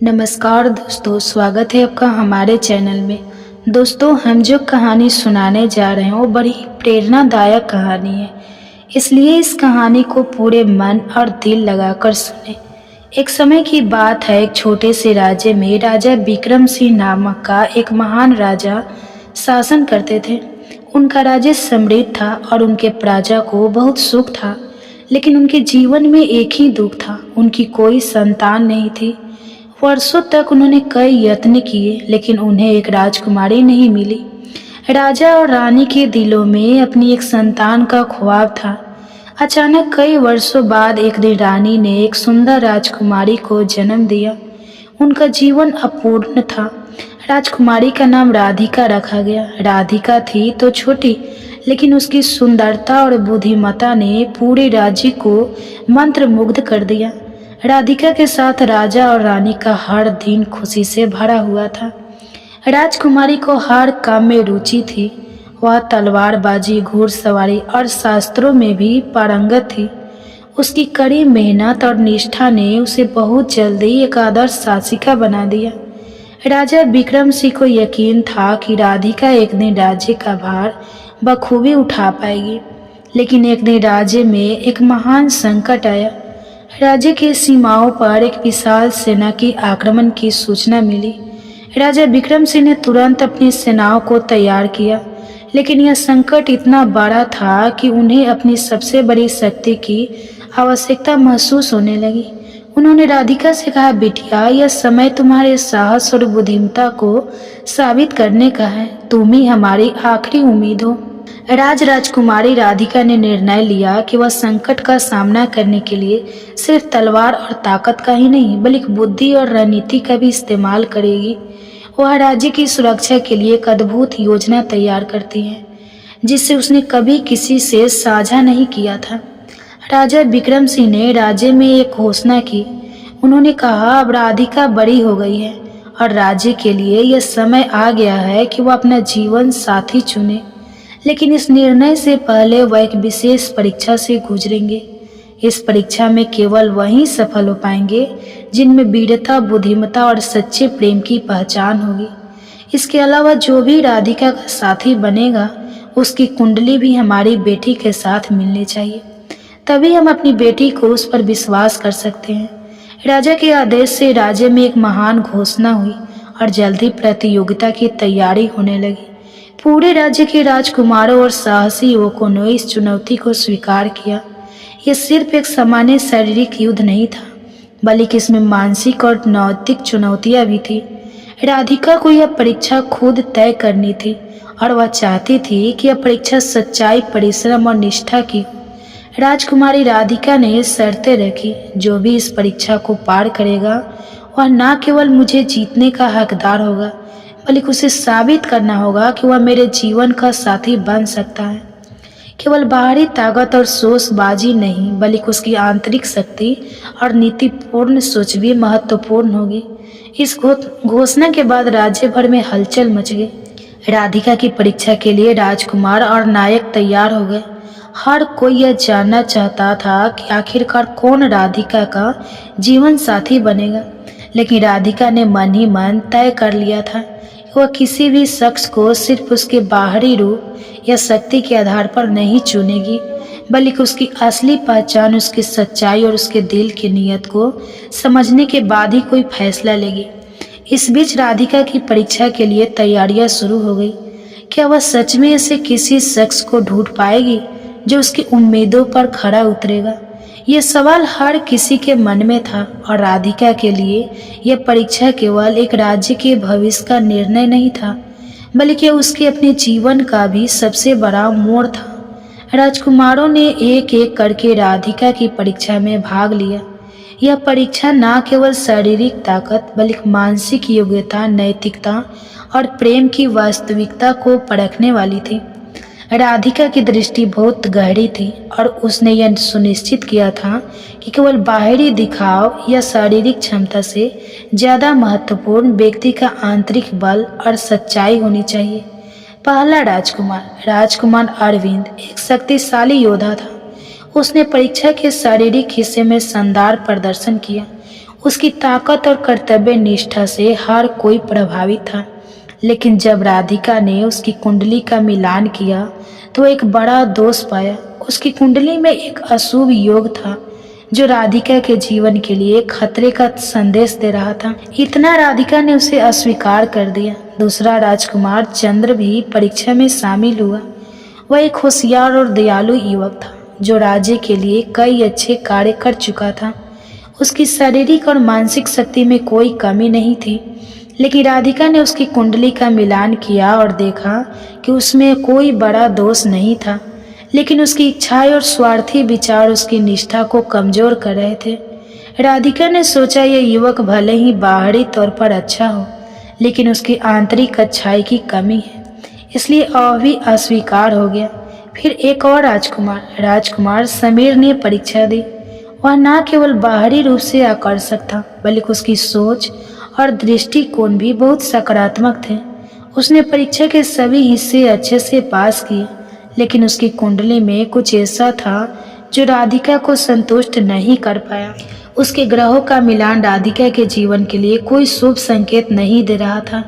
नमस्कार दोस्तों, स्वागत है आपका हमारे चैनल में। दोस्तों, हम जो कहानी सुनाने जा रहे हैं वो बड़ी प्रेरणादायक कहानी है, इसलिए इस कहानी को पूरे मन और दिल लगाकर सुने। एक समय की बात है, एक छोटे से राज्य में राजा विक्रम सिंह नामक का एक महान राजा शासन करते थे। उनका राज्य समृद्ध था और उनके प्रजा को बहुत सुख था, लेकिन उनके जीवन में एक ही दुख था, उनकी कोई संतान नहीं थी। वर्षों तक उन्होंने कई यत्न किए, लेकिन उन्हें एक राजकुमारी नहीं मिली। राजा और रानी के दिलों में अपनी एक संतान का ख्वाब था। अचानक कई वर्षों बाद एक दिन रानी ने एक सुंदर राजकुमारी को जन्म दिया। उनका जीवन अपूर्ण था। राजकुमारी का नाम राधिका रखा गया। राधिका थी तो छोटी, लेकिन उसकी सुंदरता और बुद्धिमत्ता ने पूरे राज्य को मंत्रमुग्ध कर दिया। राधिका के साथ राजा और रानी का हर दिन खुशी से भरा हुआ था। राजकुमारी को हर काम में रुचि थी। वह तलवारबाजी, घुड़सवारी और शास्त्रों में भी पारंगत थी। उसकी कड़ी मेहनत और निष्ठा ने उसे बहुत जल्दी एक आदर्श शासिका बना दिया। राजा विक्रम सिंह को यकीन था कि राधिका एक दिन राज्य का भार बखूबी उठा पाएगी, लेकिन एक दिन राज्य में एक महान संकट आया। राज्य की सीमाओं पर एक विशाल सेना के आक्रमण की सूचना मिली। राजा विक्रम सिंह ने तुरंत अपनी सेनाओं को तैयार किया, लेकिन यह संकट इतना बड़ा था कि उन्हें अपनी सबसे बड़ी शक्ति की आवश्यकता महसूस होने लगी। उन्होंने राधिका से कहा, बिटिया, यह समय तुम्हारे साहस और बुद्धिमत्ता को साबित करने का है। तुम ही हमारी आखिरी उम्मीद हो। राजकुमारी राधिका ने निर्णय लिया कि वह संकट का सामना करने के लिए सिर्फ तलवार और ताकत का ही नहीं, बल्कि बुद्धि और रणनीति का भी इस्तेमाल करेगी। वह राज्य की सुरक्षा के लिए एक अद्भुत योजना तैयार करती है, जिसे उसने कभी किसी से साझा नहीं किया था। राजा विक्रम सिंह ने राज्य में एक घोषणा की। उन्होंने कहा, अब राधिका बड़ी हो गई है और राज्य के लिए यह समय आ गया है कि वह अपना जीवन साथी चुने। लेकिन इस निर्णय से पहले वह एक विशेष परीक्षा से गुजरेंगे। इस परीक्षा में केवल वही सफल हो पाएंगे जिनमें वीरता, बुद्धिमत्ता और सच्चे प्रेम की पहचान होगी। इसके अलावा जो भी राधिका का साथी बनेगा, उसकी कुंडली भी हमारी बेटी के साथ मिलनी चाहिए, तभी हम अपनी बेटी को उस पर विश्वास कर सकते हैं। राजा के आदेश से राज्य में एक महान घोषणा हुई और जल्दी प्रतियोगिता की तैयारी होने लगी। पूरे राज्य के राजकुमारों और साहसी युवकों ने इस चुनौती को स्वीकार किया। यह सिर्फ एक सामान्य शारीरिक युद्ध नहीं था, बल्कि इसमें मानसिक और नैतिक चुनौतियां भी थी। राधिका को यह परीक्षा खुद तय करनी थी और वह चाहती थी कि यह परीक्षा सच्चाई, परिश्रम और निष्ठा की। राजकुमारी राधिका ने शर्तें रखी, जो भी इस परीक्षा को पार करेगा वह न केवल मुझे जीतने का हकदार होगा, बल्कि उसे साबित करना होगा कि वह मेरे जीवन का साथी बन सकता है। केवल बाहरी ताकत और शोषबाजी नहीं, बल्कि उसकी आंतरिक शक्ति और नीतिपूर्ण सोच भी महत्वपूर्ण होगी। इस घोषणा के बाद राज्य भर में हलचल मच गई। राधिका की परीक्षा के लिए राजकुमार और नायक तैयार हो गए। हर कोई यह जानना चाहता था कि आखिरकार कौन राधिका का जीवन साथी बनेगा, लेकिन राधिका ने मन ही मन तय कर लिया था। वह किसी भी शख्स को सिर्फ उसके बाहरी रूप या शक्ति के आधार पर नहीं चुनेगी, बल्कि उसकी असली पहचान, उसकी सच्चाई और उसके दिल की नीयत को समझने के बाद ही कोई फैसला लेगी। इस बीच राधिका की परीक्षा के लिए तैयारियां शुरू हो गई। क्या वह सच में ऐसे किसी शख्स को ढूंढ पाएगी जो उसकी उम्मीदों पर खरा उतरेगा? यह सवाल हर किसी के मन में था और राधिका के लिए यह परीक्षा केवल एक राज्य के भविष्य का निर्णय नहीं था, बल्कि उसके अपने जीवन का भी सबसे बड़ा मोड़ था। राजकुमारों ने एक एक करके राधिका की परीक्षा में भाग लिया। यह परीक्षा न केवल शारीरिक ताकत, बल्कि मानसिक योग्यता, नैतिकता और प्रेम की वास्तविकता को परखने वाली थी। राधिका की दृष्टि बहुत गहरी थी और उसने यह सुनिश्चित किया था कि केवल बाहरी दिखाव या शारीरिक क्षमता से ज़्यादा महत्वपूर्ण व्यक्ति का आंतरिक बल और सच्चाई होनी चाहिए। पहला राजकुमार अरविंद एक शक्तिशाली योद्धा था। उसने परीक्षा के शारीरिक हिस्से में शानदार प्रदर्शन किया। उसकी ताकत और कर्तव्य निष्ठा से हर कोई प्रभावित था। लेकिन जब राधिका ने उसकी कुंडली का मिलान किया तो एक बड़ा दोष पाया। उसकी कुंडली में एक अशुभ योग था जो राधिका के जीवन के लिए खतरे का संदेश दे रहा था। इतना राधिका ने उसे अस्वीकार कर दिया। दूसरा राजकुमार चंद्र भी परीक्षा में शामिल हुआ। वह एक होशियार और दयालु युवक था जो राज्य के लिए कई अच्छे कार्य कर चुका था। उसकी शारीरिक और मानसिक शक्ति में कोई कमी नहीं थी। लेकिन राधिका ने उसकी कुंडली का मिलान किया और देखा कि उसमें कोई बड़ा दोष नहीं था, लेकिन उसकी इच्छाएं और स्वार्थी विचार उसकी निष्ठा को कमजोर कर रहे थे। राधिका ने सोचा यह युवक भले ही बाहरी तौर पर अच्छा हो, लेकिन उसकी आंतरिक अच्छाई की कमी है, इसलिए वह भी अस्वीकार हो गया। फिर एक और राजकुमार समीर ने परीक्षा दी। वह न केवल बाहरी रूप से आकर्षक था, बल्कि उसकी सोच और दृष्टिकोण भी बहुत सकारात्मक थे। उसने परीक्षा के सभी हिस्से अच्छे से पास किए, लेकिन उसकी कुंडली में कुछ ऐसा था जो राधिका को संतुष्ट नहीं कर पाया। उसके ग्रहों का मिलान राधिका के जीवन के लिए कोई शुभ संकेत नहीं दे रहा था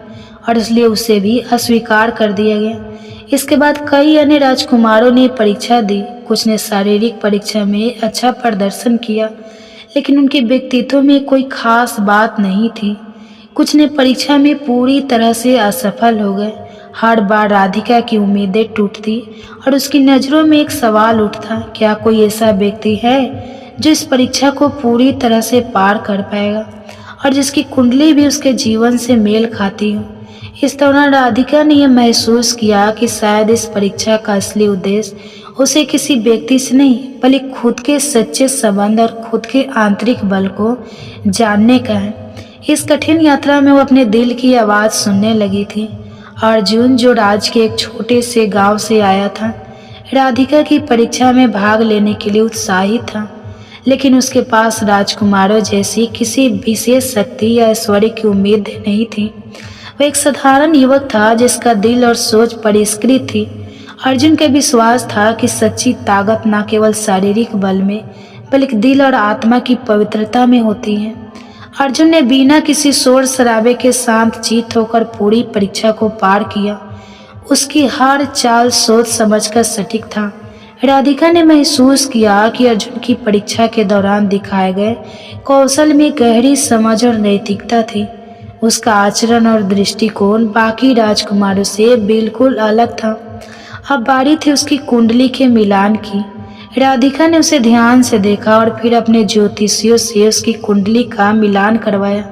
और इसलिए उसे भी अस्वीकार कर दिया गया। इसके बाद कई अन्य राजकुमारों ने परीक्षा दी। कुछ ने शारीरिक परीक्षा में अच्छा प्रदर्शन किया, लेकिन उनके व्यक्तित्व में कोई खास बात नहीं थी। कुछ ने परीक्षा में पूरी तरह से असफल हो गए। हर बार राधिका की उम्मीदें टूटती और उसकी नज़रों में एक सवाल उठता, क्या कोई ऐसा व्यक्ति है जो इस परीक्षा को पूरी तरह से पार कर पाएगा और जिसकी कुंडली भी उसके जीवन से मेल खाती हो। इस दौरान राधिका ने यह महसूस किया कि शायद इस परीक्षा का असली उद्देश्य उसे किसी व्यक्ति से नहीं, बल्कि खुद के सच्चे संबंध और खुद के आंतरिक बल को जानने का है। इस कठिन यात्रा में वो अपने दिल की आवाज़ सुनने लगी थी। अर्जुन, जो राज्य के एक छोटे से गांव से आया था, राधिका की परीक्षा में भाग लेने के लिए उत्साहित था, लेकिन उसके पास राजकुमारों जैसी किसी विशेष शक्ति या ऐश्वर्य की उम्मीद नहीं थी। वह एक साधारण युवक था जिसका दिल और सोच परिष्कृत थी। अर्जुन का विश्वास था कि सच्ची ताकत न केवल शारीरिक बल में, बल्कि दिल और आत्मा की पवित्रता में होती है। अर्जुन ने बिना किसी शोर शराबे के शांत चित्त होकर पूरी परीक्षा को पार किया। उसकी हर चाल सोच समझकर सटीक था। राधिका ने महसूस किया कि अर्जुन की परीक्षा के दौरान दिखाए गए कौशल में गहरी समझ और नैतिकता थी। उसका आचरण और दृष्टिकोण बाकी राजकुमारों से बिल्कुल अलग था। अब बारी थी उसकी कुंडली के मिलान की। राधिका ने उसे ध्यान से देखा और फिर अपने ज्योतिषियों से उसकी कुंडली का मिलान करवाया।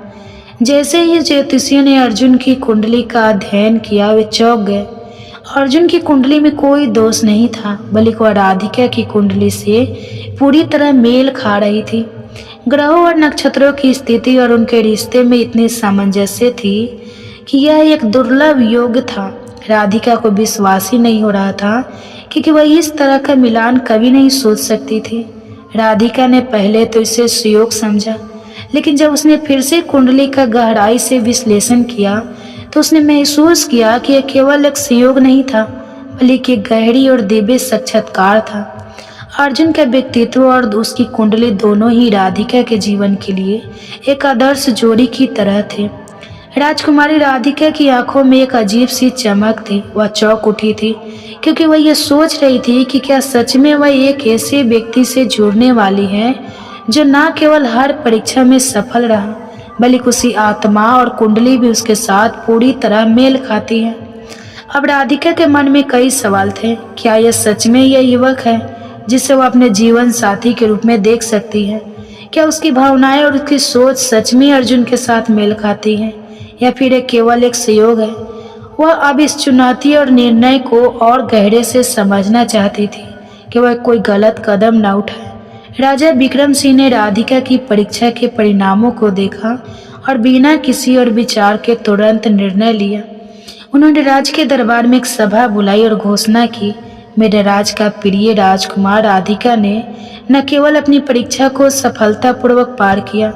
जैसे ही ज्योतिषियों ने अर्जुन की कुंडली का अध्ययन किया, वे चौंक गए। अर्जुन की कुंडली में कोई दोष नहीं था, बल्कि वह राधिका की कुंडली से पूरी तरह मेल खा रही थी। ग्रहों और नक्षत्रों की स्थिति और उनके रिश्ते में इतनी सामंजस्य थी कि यह एक दुर्लभ योग था। राधिका को विश्वास ही नहीं हो रहा था क्योंकि वह इस तरह का मिलान कभी नहीं सोच सकती थी। राधिका ने पहले तो इसे सुयोग समझा, लेकिन जब उसने फिर से कुंडली का गहराई से विश्लेषण किया तो उसने महसूस किया कि यह केवल एक संयोग नहीं था, बल्कि गहरी और दिव्य साक्षात्कार था। अर्जुन का व्यक्तित्व और उसकी कुंडली दोनों ही राधिका के जीवन के लिए एक आदर्श जोड़ी की तरह थे। राजकुमारी राधिका की आंखों में एक अजीब सी चमक थी। वह चौंक उठी थी क्योंकि वह यह सोच रही थी कि क्या सच में वह एक ऐसे व्यक्ति से जुड़ने वाली है जो न केवल हर परीक्षा में सफल रहा, बल्कि उसकी आत्मा और कुंडली भी उसके साथ पूरी तरह मेल खाती है। अब राधिका के मन में कई सवाल थे। क्या यह सच में यह युवक है जिसे वह अपने जीवन साथी के रूप में देख सकती है? क्या उसकी भावनाएं और उसकी सोच सच में अर्जुन के साथ मेल खाती है, या फिर यह केवल एक संयोग है? वह अब इस चुनौती और निर्णय को और गहरे से समझना चाहती थी कि वह कोई गलत कदम न उठाए। राजा विक्रम सिंह ने राधिका की परीक्षा के परिणामों को देखा और बिना किसी और विचार के तुरंत निर्णय लिया। उन्होंने राज के दरबार में एक सभा बुलाई और घोषणा की, मेरे राज का प्रिय राजकुमार राधिका ने न केवल अपनी परीक्षा को सफलतापूर्वक पार किया,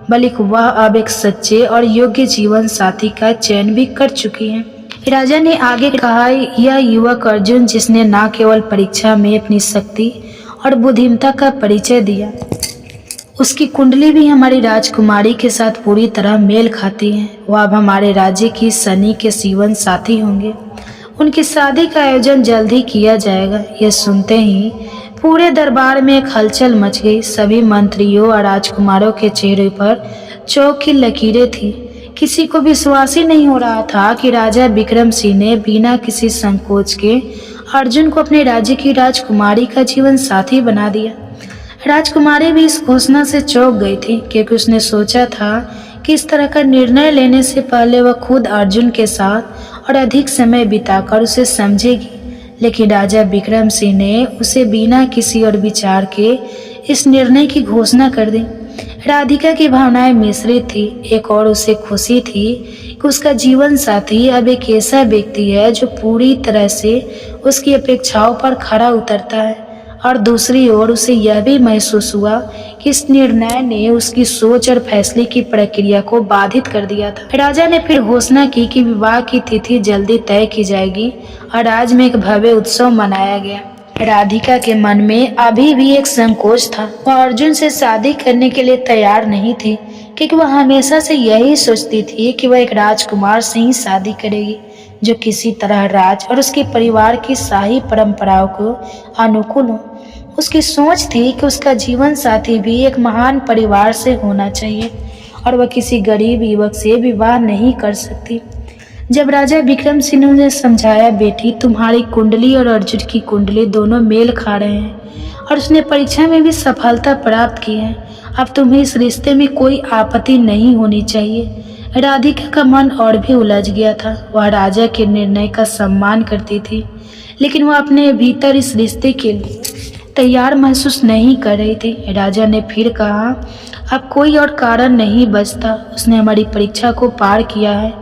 बल्कि वह अब एक सच्चे और योग्य जीवन साथी का चयन भी कर चुकी है। राजा ने आगे कहा, यह युवक अर्जुन, जिसने न केवल परीक्षा में अपनी शक्ति और बुद्धिमत्ता का परिचय दिया, उसकी कुंडली भी हमारी राजकुमारी के साथ पूरी तरह मेल खाती है। वह अब हमारे राज्य की सनी के जीवन साथी होंगे। उनकी शादी का आयोजन जल्द ही किया जाएगा। यह सुनते ही पूरे दरबार में एक हलचल मच गई। सभी मंत्रियों और राजकुमारों के चेहरे पर चौक की लकीरें थी। किसी को विश्वास ही नहीं हो रहा था कि राजा विक्रम सिंह ने बिना किसी संकोच के अर्जुन को अपने राज्य की राजकुमारी का जीवन साथी बना दिया। राजकुमारी भी इस घोषणा से चौंक गई थी, क्योंकि उसने सोचा था कि इस तरह का निर्णय लेने से पहले वह खुद अर्जुन के साथ और अधिक समय बिताकर उसे समझेगी। लेकिन राजा विक्रम सिंह ने उसे बिना किसी और विचार के इस निर्णय की घोषणा कर दी। राधिका की भावनाएं मिश्रित थी। एक और उसे खुशी थी कि उसका जीवन साथी अब एक ऐसा व्यक्ति है जो पूरी तरह से उसकी अपेक्षाओं पर खरा उतरता है, और दूसरी ओर उसे यह भी महसूस हुआ कि इस निर्णय ने उसकी सोच और फैसले की प्रक्रिया को बाधित कर दिया था। राजा ने फिर घोषणा की कि विवाह की तिथि जल्दी तय की जाएगी और राज्य में एक भव्य उत्सव मनाया गया। राधिका के मन में अभी भी एक संकोच था। वह अर्जुन से शादी करने के लिए तैयार नहीं थी, क्योंकि वह हमेशा से यही सोचती थी कि वह एक राजकुमार से ही शादी करेगी जो किसी तरह राज और उसके परिवार की शाही परंपराओं को अनुकूल हो। उसकी सोच थी कि उसका जीवन साथी भी एक महान परिवार से होना चाहिए और वह किसी गरीब युवक से विवाह नहीं कर सकती। जब राजा विक्रम सिंह ने उन्हें समझाया, बेटी तुम्हारी कुंडली और अर्जुन की कुंडली दोनों मेल खा रहे हैं और उसने परीक्षा में भी सफलता प्राप्त की है, अब तुम्हें इस रिश्ते में कोई आपत्ति नहीं होनी चाहिए। राधिका का मन और भी उलझ गया था। वह राजा के निर्णय का सम्मान करती थी, लेकिन वह अपने भीतर इस रिश्ते के लिए तैयार महसूस नहीं कर रही थी। राजा ने फिर कहा, अब कोई और कारण नहीं बचता। उसने हमारी परीक्षा को पार किया है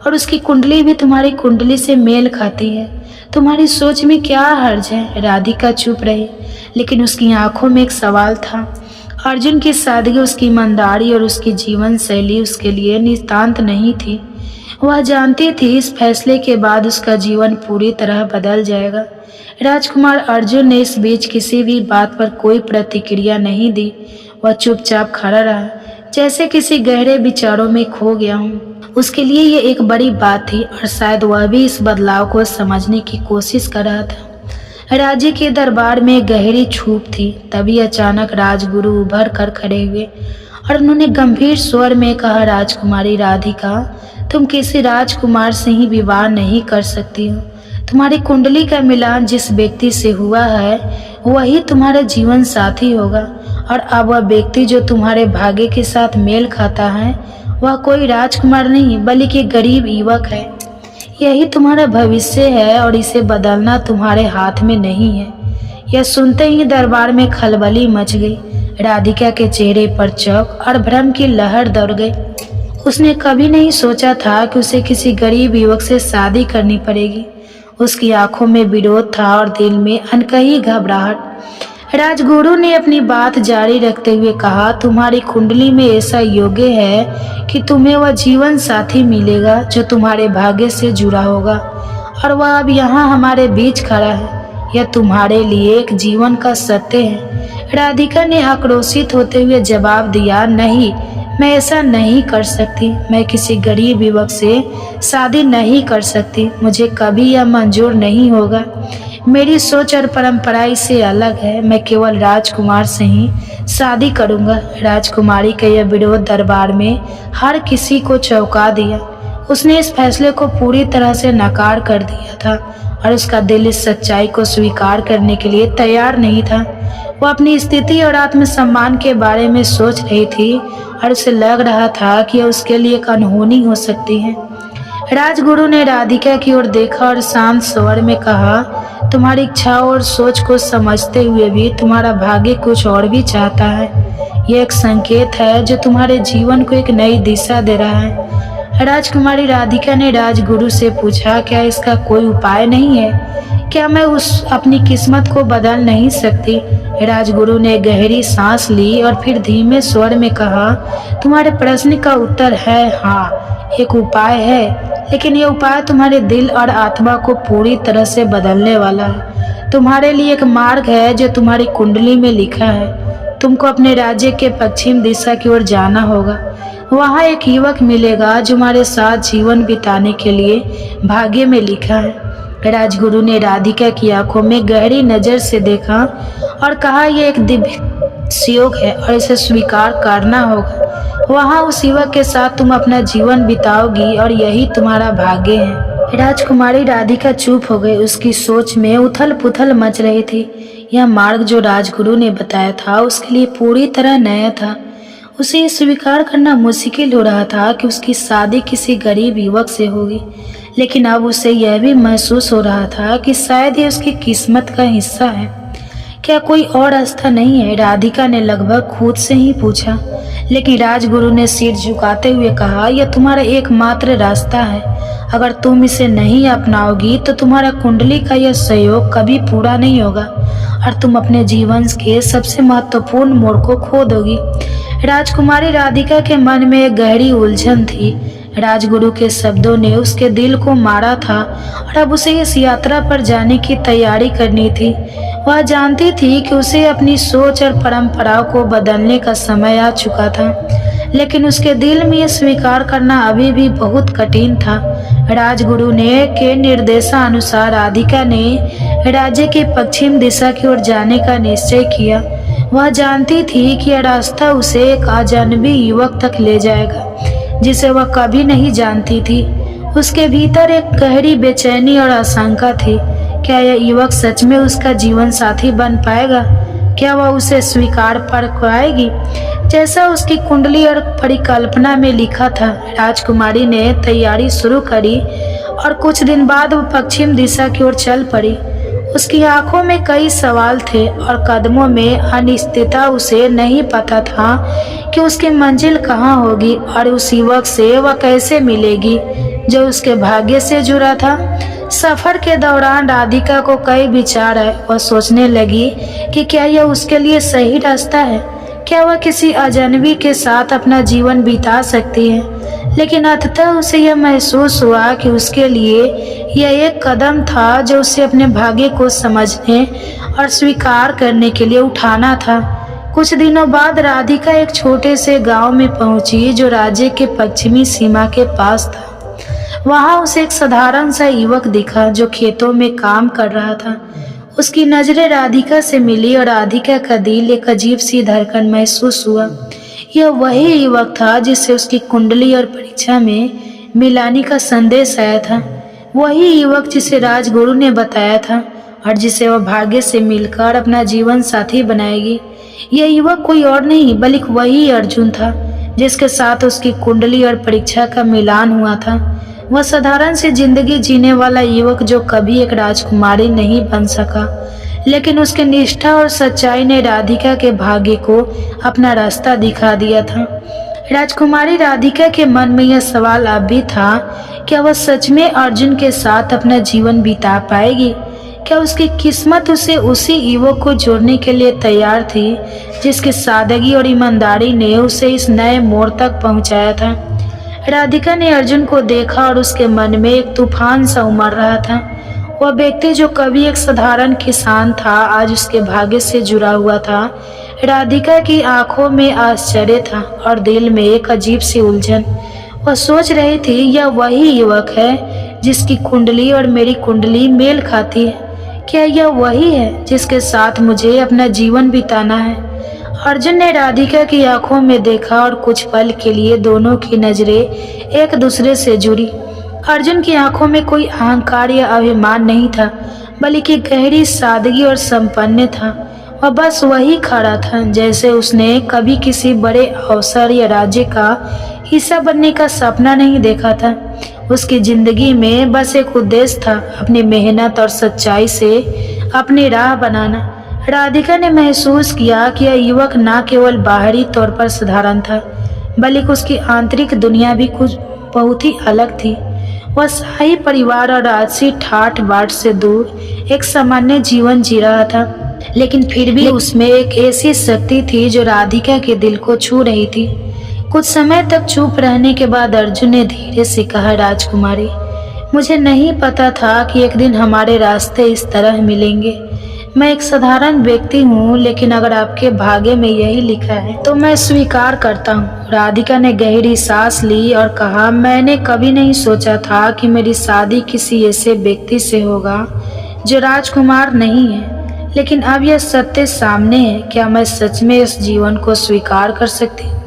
और उसकी कुंडली भी तुम्हारी कुंडली से मेल खाती है। तुम्हारी सोच में क्या हर्ज है? राधिका चुप रही, लेकिन उसकी आंखों में एक सवाल था। अर्जुन की सादगी, उसकी ईमानदारी और उसकी जीवन शैली उसके लिए नितांत नहीं थी। वह जानती थी इस फैसले के बाद उसका जीवन पूरी तरह बदल जाएगा। राजकुमार अर्जुन ने इस बीच किसी भी बात पर कोई प्रतिक्रिया नहीं दी। वह चुपचाप खड़ा रहा, जैसे किसी गहरे विचारों में खो गया हूँ। उसके लिए ये एक बड़ी बात थी और शायद वह भी इस बदलाव को समझने की कोशिश कर रहा था। राज्य के दरबार में गहरी छूप थी। तभी अचानक राजगुरु उभर कर खड़े हुए और उन्होंने गंभीर स्वर में कहा, राजकुमारी राधिका, तुम किसी राजकुमार से ही विवाह नहीं कर सकती हो। तुम्हारी कुंडली का मिलान जिस व्यक्ति से हुआ है वही तुम्हारा जीवन साथी होगा, और अब वह व्यक्ति जो तुम्हारे भाग्य के साथ मेल खाता है वह कोई राजकुमार नहीं बल्कि गरीब युवक है। यही तुम्हारा भविष्य है और इसे बदलना तुम्हारे हाथ में नहीं है। यह सुनते ही दरबार में खलबली मच गई। राधिका के चेहरे पर चौंक और भ्रम की लहर दौड़ गई। उसने कभी नहीं सोचा था कि उसे किसी गरीब युवक से शादी करनी पड़ेगी। उसकी आंखों में विरोध था और दिल में अनकही घबराहट। राजगुरु ने अपनी बात जारी रखते हुए कहा, तुम्हारी कुंडली में ऐसा योग्य है कि तुम्हें वह जीवन साथी मिलेगा जो तुम्हारे भाग्य से जुड़ा होगा, और वह अब यहाँ हमारे बीच खड़ा है। यह तुम्हारे लिए एक जीवन का सत्य है। राधिका ने आक्रोशित होते हुए जवाब दिया, नहीं, मैं ऐसा नहीं कर सकती। मैं किसी गरीब युवक से शादी नहीं कर सकती। मुझे कभी यह मंजूर नहीं होगा। मेरी सोच और परंपरा इससे अलग है। मैं केवल राजकुमार से ही शादी करूंगा। राजकुमारी का यह विरोध दरबार में हर किसी को चौंका दिया। उसने इस फैसले को पूरी तरह से नकार कर दिया था और उसका दिल इस सच्चाई को स्वीकार करने के लिए तैयार नहीं था। वो अपनी स्थिति और आत्मसम्मान के बारे में सोच रही थी और उसे लग रहा था कि यह उसके लिए एक अनहोनी हो सकती है। राजगुरु ने राधिका की ओर देखा और शांत स्वर में कहा, तुम्हारी इच्छाओं और सोच को समझते हुए भी तुम्हारा भाग्य कुछ और भी चाहता है। यह एक संकेत है जो तुम्हारे जीवन को एक नई दिशा दे रहा है। राजकुमारी राधिका ने राजगुरु से पूछा, क्या इसका कोई उपाय नहीं है? क्या मैं अपनी किस्मत को बदल नहीं सकती? राजगुरु ने गहरी सांस ली और फिर धीमे स्वर में कहा, तुम्हारे प्रश्न का उत्तर है हाँ, एक उपाय है, लेकिन यह उपाय तुम्हारे दिल और आत्मा को पूरी तरह से बदलने वाला है। तुम्हारे लिए एक मार्ग है जो तुम्हारी कुंडली में लिखा है। तुमको अपने राज्य के पश्चिम दिशा की ओर जाना होगा। वहाँ एक युवक मिलेगा जो हमारे साथ जीवन बिताने के लिए भाग्य में लिखा है। राजगुरु ने राधिका की आंखों में गहरी नजर से देखा और कहा, यह एक दिव्य योग है और इसे स्वीकार करना होगा। वहाँ उस युवक के साथ तुम अपना जीवन बिताओगी और यही तुम्हारा भाग्य है। राजकुमारी राधिका चुप हो गई। उसकी सोच में उथल पुथल मच रही थी। यह मार्ग जो राजगुरु ने बताया था उसके लिए पूरी तरह नया था। उसे ये स्वीकार करना मुश्किल हो रहा था कि उसकी शादी किसी गरीब युवक से होगी, लेकिन अब उसे यह भी महसूस हो रहा था कि शायद ये उसकी किस्मत का हिस्सा है। क्या कोई और रास्ता नहीं है? राधिका ने लगभग खुद से ही पूछा, लेकिन राजगुरु ने सिर झुकाते हुए कहा, यह तुम्हारा एकमात्र रास्ता है। अगर तुम इसे नहीं अपनाओगी तो तुम्हारा कुंडली का यह सहयोग कभी पूरा नहीं होगा और तुम अपने जीवन के सबसे महत्वपूर्ण मोड़ को खो दोगी। राजकुमारी राधिका के मन में एक गहरी उलझन थी। राजगुरु के शब्दों ने उसके दिल को मारा था और अब उसे इस यात्रा पर जाने की तैयारी करनी थी। वह जानती थी कि उसे अपनी सोच और परंपराओं को बदलने का समय आ चुका था, लेकिन उसके दिल में यह स्वीकार करना अभी भी बहुत कठिन था। राजगुरु ने के निर्देशानुसार राधिका ने राज्य के पश्चिम दिशा की ओर जाने का निश्चय किया। वह जानती थी कि यह रास्ता उसे एक अजनबी युवक तक ले जाएगा जिसे वह कभी नहीं जानती थी। उसके भीतर एक गहरी बेचैनी और आशंका थी। क्या यह युवक सच में उसका जीवन साथी बन पाएगा? क्या वह उसे स्वीकार कर पाएगी जैसा उसकी कुंडली और परिकल्पना में लिखा था? राजकुमारी ने तैयारी शुरू करी और कुछ दिन बाद वह पश्चिम दिशा की ओर चल पड़ी। उसकी आंखों में कई सवाल थे और कदमों में अनिश्चितता। उसे नहीं पता था कि उसकी मंजिल कहाँ होगी और उस युवक से वह कैसे मिलेगी जो उसके भाग्य से जुड़ा था। सफर के दौरान राधिका को कई विचार आए। वह सोचने लगी कि क्या यह उसके लिए सही रास्ता है, क्या वह किसी अजनबी के साथ अपना जीवन बिता सकती है। लेकिन अंततः उसे यह महसूस हुआ कि उसके लिए यह एक कदम था जो उसे अपने भाग्य को समझने और स्वीकार करने के लिए उठाना था। कुछ दिनों बाद राधिका एक छोटे से गांव में पहुंची जो राज्य के पश्चिमी सीमा के पास था। वहां उसे एक साधारण सा युवक दिखा जो खेतों में काम कर रहा था। उसकी नजरें राधिका से मिली और राधिका का दिल एक अजीब सी धड़कन महसूस हुआ। यह वही युवक था जिससे उसकी कुंडली और परीक्षा में मिलाने का संदेश आया था। वही युवक जिसे राजगुरु ने बताया था और जिसे वह भाग्य से मिलकर अपना जीवन साथी बनाएगी। यह युवक कोई और नहीं बल्कि वही अर्जुन था जिसके साथ उसकी कुंडली और परीक्षा का मिलान हुआ था। वह साधारण सी जिंदगी जीने वाला युवक जो कभी एक राजकुमारी नहीं बन सका, लेकिन उसके निष्ठा और सच्चाई ने राधिका के भाग्य को अपना रास्ता दिखा दिया था। राजकुमारी राधिका के मन में यह सवाल अब भी था, क्या वह सच में अर्जुन के साथ अपना जीवन बिता पाएगी? क्या उसकी किस्मत उसे उसी युवक को जोड़ने के लिए तैयार थी जिसकी सादगी और ईमानदारी ने उसे इस नए मोड़ तक पहुंचाया था? राधिका ने अर्जुन को देखा और उसके मन में एक तूफान सा उमड़ रहा था। वह व्यक्ति जो कभी एक साधारण किसान था आज उसके भाग्य से जुड़ा हुआ था। राधिका की आंखों में आश्चर्य था और दिल में एक अजीब सी उलझन। वह सोच रही थी, यह वही युवक है जिसकी कुंडली और मेरी कुंडली मेल खाती है। क्या यह वही है जिसके साथ मुझे अपना जीवन बिताना है? अर्जुन ने राधिका की आंखों में देखा और कुछ पल के लिए दोनों की नजरें एक दूसरे से जुड़ी। अर्जुन की आंखों में कोई अहंकार या अभिमान नहीं था, बल्कि गहरी सादगी और संपन्न था। वह बस वही खड़ा था जैसे उसने कभी किसी बड़े अवसर या राज्य का हिस्सा बनने का सपना नहीं देखा था। उसकी जिंदगी में बस एक उद्देश्य था, अपनी मेहनत और सच्चाई से अपनी राह बनाना। राधिका ने महसूस किया कि यह युवक न केवल बाहरी तौर पर साधारण था, बल्कि उसकी आंतरिक दुनिया भी कुछ बहुत ही अलग थी। वह शाही परिवार और राजसी ठाठ बाट से दूर एक सामान्य जीवन जी रहा था, लेकिन फिर भी उसमें एक ऐसी शक्ति थी जो राधिका के दिल को छू रही थी। कुछ समय तक चुप रहने के बाद अर्जुन ने धीरे से कहा, राजकुमारी, मुझे नहीं पता था कि एक दिन हमारे रास्ते इस तरह मिलेंगे। मैं एक साधारण व्यक्ति हूँ, लेकिन अगर आपके भाग्य में यही लिखा है तो मैं स्वीकार करता हूँ। राधिका ने गहरी सांस ली और कहा, मैंने कभी नहीं सोचा था कि मेरी शादी किसी ऐसे व्यक्ति से होगा जो राजकुमार नहीं है, लेकिन अब यह सत्य सामने है। क्या मैं सच में इस जीवन को स्वीकार कर सकती हूँ?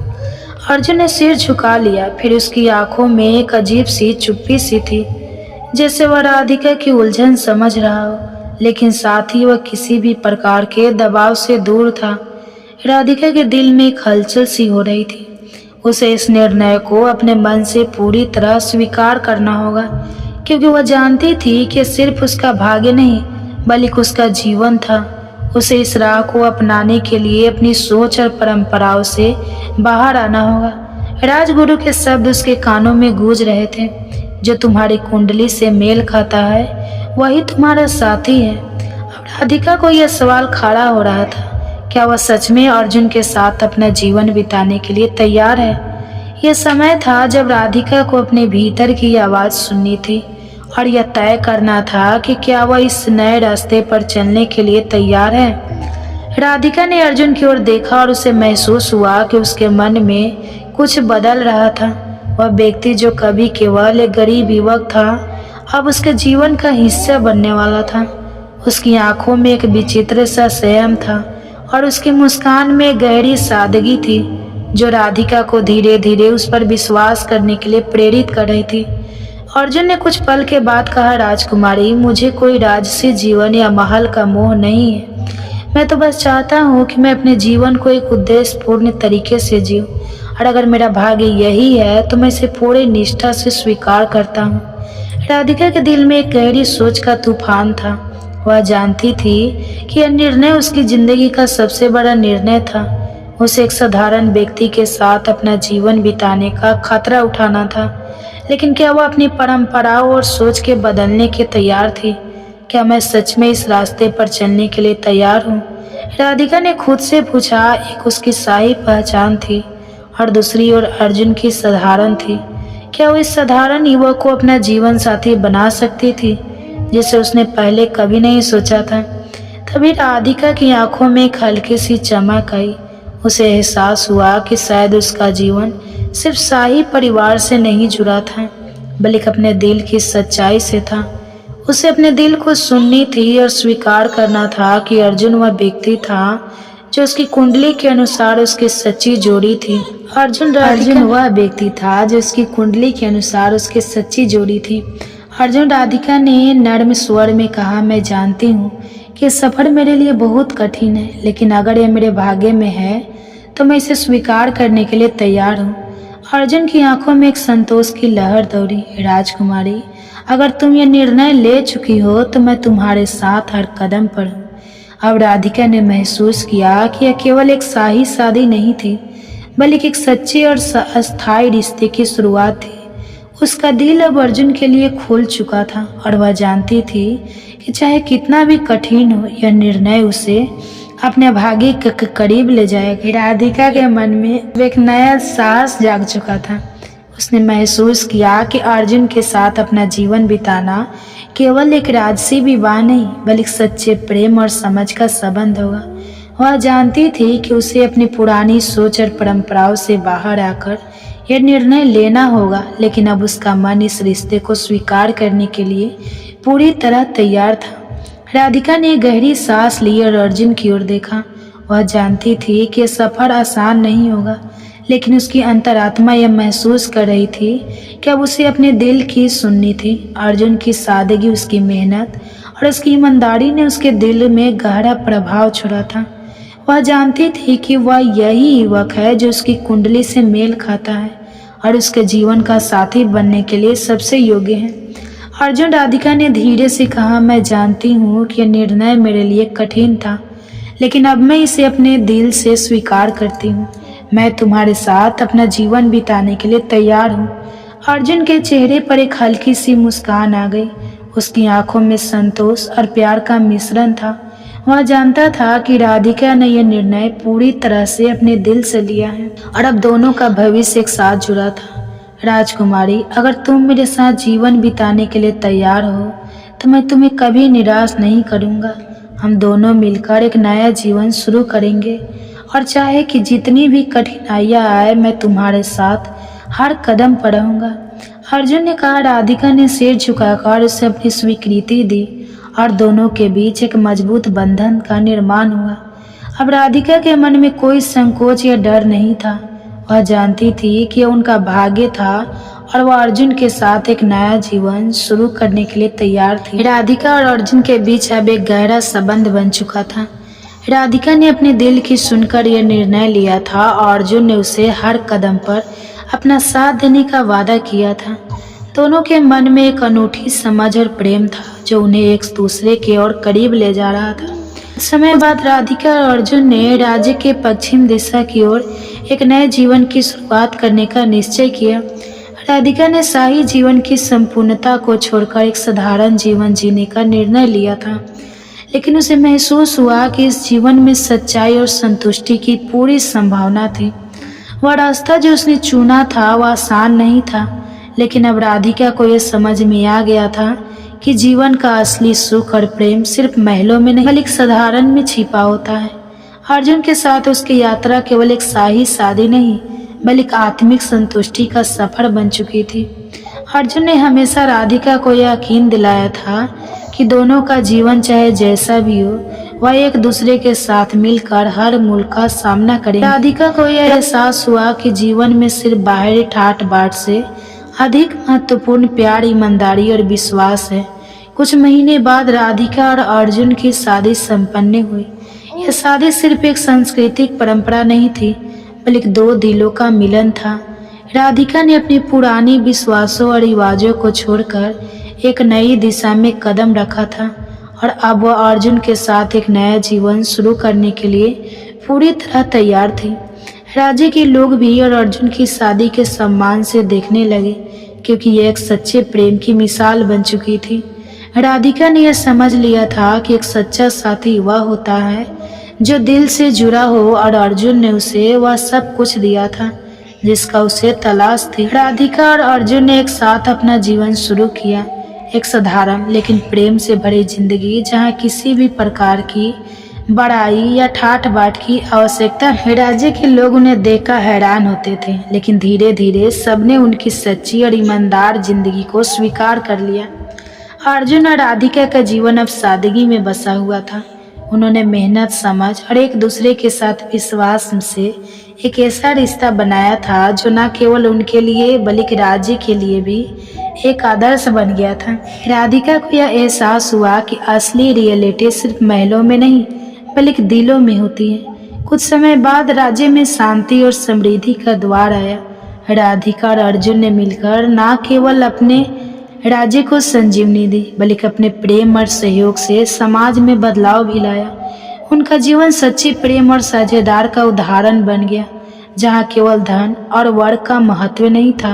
अर्जुन ने सिर झुका लिया, फिर उसकी आंखों में एक अजीब सी चुप्पी सी थी, जैसे वह राधिका की उलझन समझ रहा हो, लेकिन साथ ही वह किसी भी प्रकार के दबाव से दूर था। राधिका के दिल में एक हलचल सी हो रही थी। उसे इस निर्णय को अपने मन से पूरी तरह स्वीकार करना होगा, क्योंकि वह जानती थी कि सिर्फ उसका भाग्य नहीं बल्कि उसका जीवन था। उसे इस राह को अपनाने के लिए अपनी सोच और परंपराओं से बाहर आना होगा। राजगुरु के शब्द उसके कानों में गूंज रहे थे, जो तुम्हारी कुंडली से मेल खाता है वही तुम्हारा साथी है। अब राधिका को यह सवाल खड़ा हो रहा था, क्या वह सच में अर्जुन के साथ अपना जीवन बिताने के लिए तैयार है? यह समय था जब राधिका को अपने भीतर की आवाज सुननी थी और यह तय करना था कि क्या वह इस नए रास्ते पर चलने के लिए तैयार है। राधिका ने अर्जुन की ओर देखा और उसे महसूस हुआ कि उसके मन में कुछ बदल रहा था। वह व्यक्ति जो कभी केवल एक गरीब युवक था, अब उसके जीवन का हिस्सा बनने वाला था। उसकी आंखों में एक विचित्र सा संयम था और उसकी मुस्कान में गहरी सादगी थी, जो राधिका को धीरे धीरे उस पर विश्वास करने के लिए प्रेरित कर रही थी। अर्जुन ने कुछ पल के बाद कहा, राजकुमारी, मुझे कोई राजसी जीवन या महल का मोह नहीं है। मैं तो बस चाहता हूँ कि मैं अपने जीवन को एक उद्देश्यपूर्ण तरीके से जीऊँ, और अगर मेरा भाग्य यही है तो मैं इसे पूरी निष्ठा से स्वीकार करता हूँ। राधिका के दिल में एक गहरी सोच का तूफान था। वह जानती थी कि यह निर्णय उसकी जिंदगी का सबसे बड़ा निर्णय था। उसे एक साधारण व्यक्ति के साथ अपना जीवन बिताने का खतरा उठाना था, लेकिन क्या वह अपनी परंपराओं और सोच के बदलने के तैयार थी? क्या मैं सच में इस रास्ते पर चलने के लिए तैयार हूँ? राधिका ने खुद से पूछा। एक उसकी शाही पहचान थी और दूसरी ओर अर्जुन की साधारण थी। क्या वो इस साधारण युवक को अपना जीवन साथी बना सकती थी, जिसे उसने पहले कभी नहीं सोचा था? तभी राधिका की आंखों में एक हल्की सी चमक आई। उसे एहसास हुआ कि शायद उसका जीवन सिर्फ शाही परिवार से नहीं जुड़ा था, बल्कि अपने दिल की सच्चाई से था। उसे अपने दिल को सुननी थी और स्वीकार करना था कि अर्जुन वह व्यक्ति था जो उसकी कुंडली के अनुसार उसकी सच्ची जोड़ी थी। अर्जुन वह व्यक्ति था जो उसकी कुंडली के अनुसार उसकी सच्ची जोड़ी थी। अर्जुन, राधिका ने नर्म स्वर में कहा, मैं जानती हूँ कि सफर मेरे लिए बहुत कठिन है, लेकिन अगर यह मेरे भाग्य में है तो मैं इसे स्वीकार करने के लिए तैयार हूँ। अर्जुन की आंखों में एक संतोष की लहर दौड़ी। राजकुमारी, अगर तुम ये निर्णय ले चुकी हो तो मैं तुम्हारे साथ हर कदम पर हूँ। अब राधिका ने महसूस किया कि यह केवल एक शाही शादी नहीं थी, बल्कि एक सच्चे और अस्थायी रिश्ते की शुरुआत थी। उसका दिल अब अर्जुन के लिए खुल चुका था और वह जानती थी कि चाहे कितना भी कठिन हो, यह निर्णय उसे अपने भाग्य के करीब ले जाएगा। राधिका के मन में एक नया साहस जाग चुका था। उसने महसूस किया कि अर्जुन के साथ अपना जीवन बिताना केवल एक राजसी विवाह नहीं, बल्कि सच्चे प्रेम और समझ का संबंध होगा। वह जानती थी कि उसे अपनी पुरानी सोच और परंपराओं से बाहर आकर यह निर्णय लेना होगा, लेकिन अब उसका मन इस रिश्ते को स्वीकार करने के लिए पूरी तरह तैयार था। राधिका ने गहरी सांस ली और अर्जुन की ओर देखा। वह जानती थी कि यह सफर आसान नहीं होगा, लेकिन उसकी अंतरात्मा यह महसूस कर रही थी कि अब उसे अपने दिल की सुननी थी। अर्जुन की सादगी, उसकी मेहनत और उसकी ईमानदारी ने उसके दिल में गहरा प्रभाव छोड़ा था। वह जानती थी कि वह यही युवक है जो उसकी कुंडली से मेल खाता है और उसके जीवन का साथी बनने के लिए सबसे योग्य है। अर्जुन, राधिका ने धीरे से कहा, मैं जानती हूँ कि यह निर्णय मेरे लिए कठिन था, लेकिन अब मैं इसे अपने दिल से स्वीकार करती हूँ। मैं तुम्हारे साथ अपना जीवन बिताने के लिए तैयार हूँ। अर्जुन के चेहरे पर एक हल्की सी मुस्कान आ गई। उसकी आंखों में संतोष और प्यार का मिश्रण था। वह जानता था कि राधिका ने यह निर्णय पूरी तरह से अपने दिल से लिया है और अब दोनों का भविष्य एक साथ जुड़ा था। राजकुमारी, अगर तुम मेरे साथ जीवन बिताने के लिए तैयार हो तो मैं तुम्हें कभी निराश नहीं करूंगा। हम दोनों मिलकर एक नया जीवन शुरू करेंगे और चाहे कि जितनी भी कठिनाइयाँ आए मैं तुम्हारे साथ हर कदम पर रहूँगा। अर्जुन ने कहा। राधिका ने सिर झुकाकर उसे अपनी स्वीकृति दी और दोनों के बीच एक मजबूत बंधन का निर्माण हुआ। अब राधिका के मन में कोई संकोच या डर नहीं था। वह जानती थी कि उनका भाग्य था और वह अर्जुन के साथ एक नया जीवन शुरू करने के लिए तैयार थी। राधिका और अर्जुन के बीच अब एक गहरा संबंध बन चुका था। राधिका ने अपने दिल की सुनकर यह निर्णय लिया था और अर्जुन ने उसे हर कदम पर अपना साथ देने का वादा किया था। दोनों के मन में एक अनूठी समझ और प्रेम था जो उन्हें एक दूसरे के और करीब ले जा रहा था। समय बाद राधिका और अर्जुन ने राज्य के पश्चिम दिशा की ओर एक नए जीवन की शुरुआत करने का निश्चय किया। राधिका ने शाही जीवन की संपूर्णता को छोड़कर एक साधारण जीवन जीने का निर्णय लिया था, लेकिन उसे महसूस हुआ कि इस जीवन में सच्चाई और संतुष्टि की पूरी संभावना थी। वह रास्ता जो उसने चुना था वह आसान नहीं था, लेकिन अब राधिका को यह समझ में आ गया था कि जीवन का असली सुख और प्रेम सिर्फ महलों में नहीं बल्कि साधारण में छिपा होता है। अर्जुन के साथ उसकी यात्रा केवल एक शाही शादी नहीं बल्कि आत्मिक संतुष्टि का सफर बन चुकी थी। अर्जुन ने हमेशा राधिका को यह यकीन दिलाया था कि दोनों का जीवन चाहे जैसा भी हो वह एक दूसरे के साथ मिलकर हर मूल्य का सामना करेंगे। राधिका को यह एहसास हुआ कि जीवन में सिर्फ बाहरी ठाट बाट से अधिक महत्वपूर्ण प्यार, ईमानदारी और विश्वास है। कुछ महीने बाद राधिका और अर्जुन की शादी संपन्न हुई। यह शादी सिर्फ एक सांस्कृतिक परंपरा नहीं थी बल्कि दो दिलों का मिलन था। राधिका ने अपने पुराने विश्वासों और रिवाजों को छोड़कर एक नई दिशा में कदम रखा था और अब वह अर्जुन के साथ एक नया जीवन शुरू करने के लिए पूरी तरह तैयार थी। राज्य के लोग भी और अर्जुन की शादी के सम्मान से देखने लगे क्योंकि यह एक सच्चे प्रेम की मिसाल बन चुकी थी। राधिका ने यह समझ लिया था कि एक सच्चा साथी वह होता है जो दिल से जुड़ा हो और अर्जुन ने उसे वह सब कुछ दिया था जिसका उसे तलाश थी। राधिका और अर्जुन ने एक साथ अपना जीवन शुरू किया, एक साधारण लेकिन प्रेम से भरी जिंदगी जहाँ किसी भी प्रकार की बड़ाई या ठाट बाट की आवश्यकता। राज्य के लोग उन्हें देखकर हैरान होते थे, लेकिन धीरे धीरे सबने उनकी सच्ची और ईमानदार जिंदगी को स्वीकार कर लिया। अर्जुन और राधिका का जीवन अब सादगी में बसा हुआ था। उन्होंने मेहनत, समझ और एक दूसरे के साथ विश्वास से एक ऐसा रिश्ता बनाया था जो न केवल उनके लिए बल्कि राज्य के लिए भी एक आदर्श बन गया था। राधिका को यह एहसास हुआ कि असली रियलिटी सिर्फ महलों में नहीं बल्कि दिलों में होती है। कुछ समय बाद राज्य में शांति और समृद्धि का द्वार आया। राधिका और अर्जुन ने मिलकर न केवल अपने राज्य को संजीवनी दी बल्कि अपने प्रेम और सहयोग से समाज में बदलाव भी लाया। उनका जीवन सच्ची प्रेम और साझेदार का उदाहरण बन गया, जहाँ केवल धन और वर्ग का महत्व नहीं था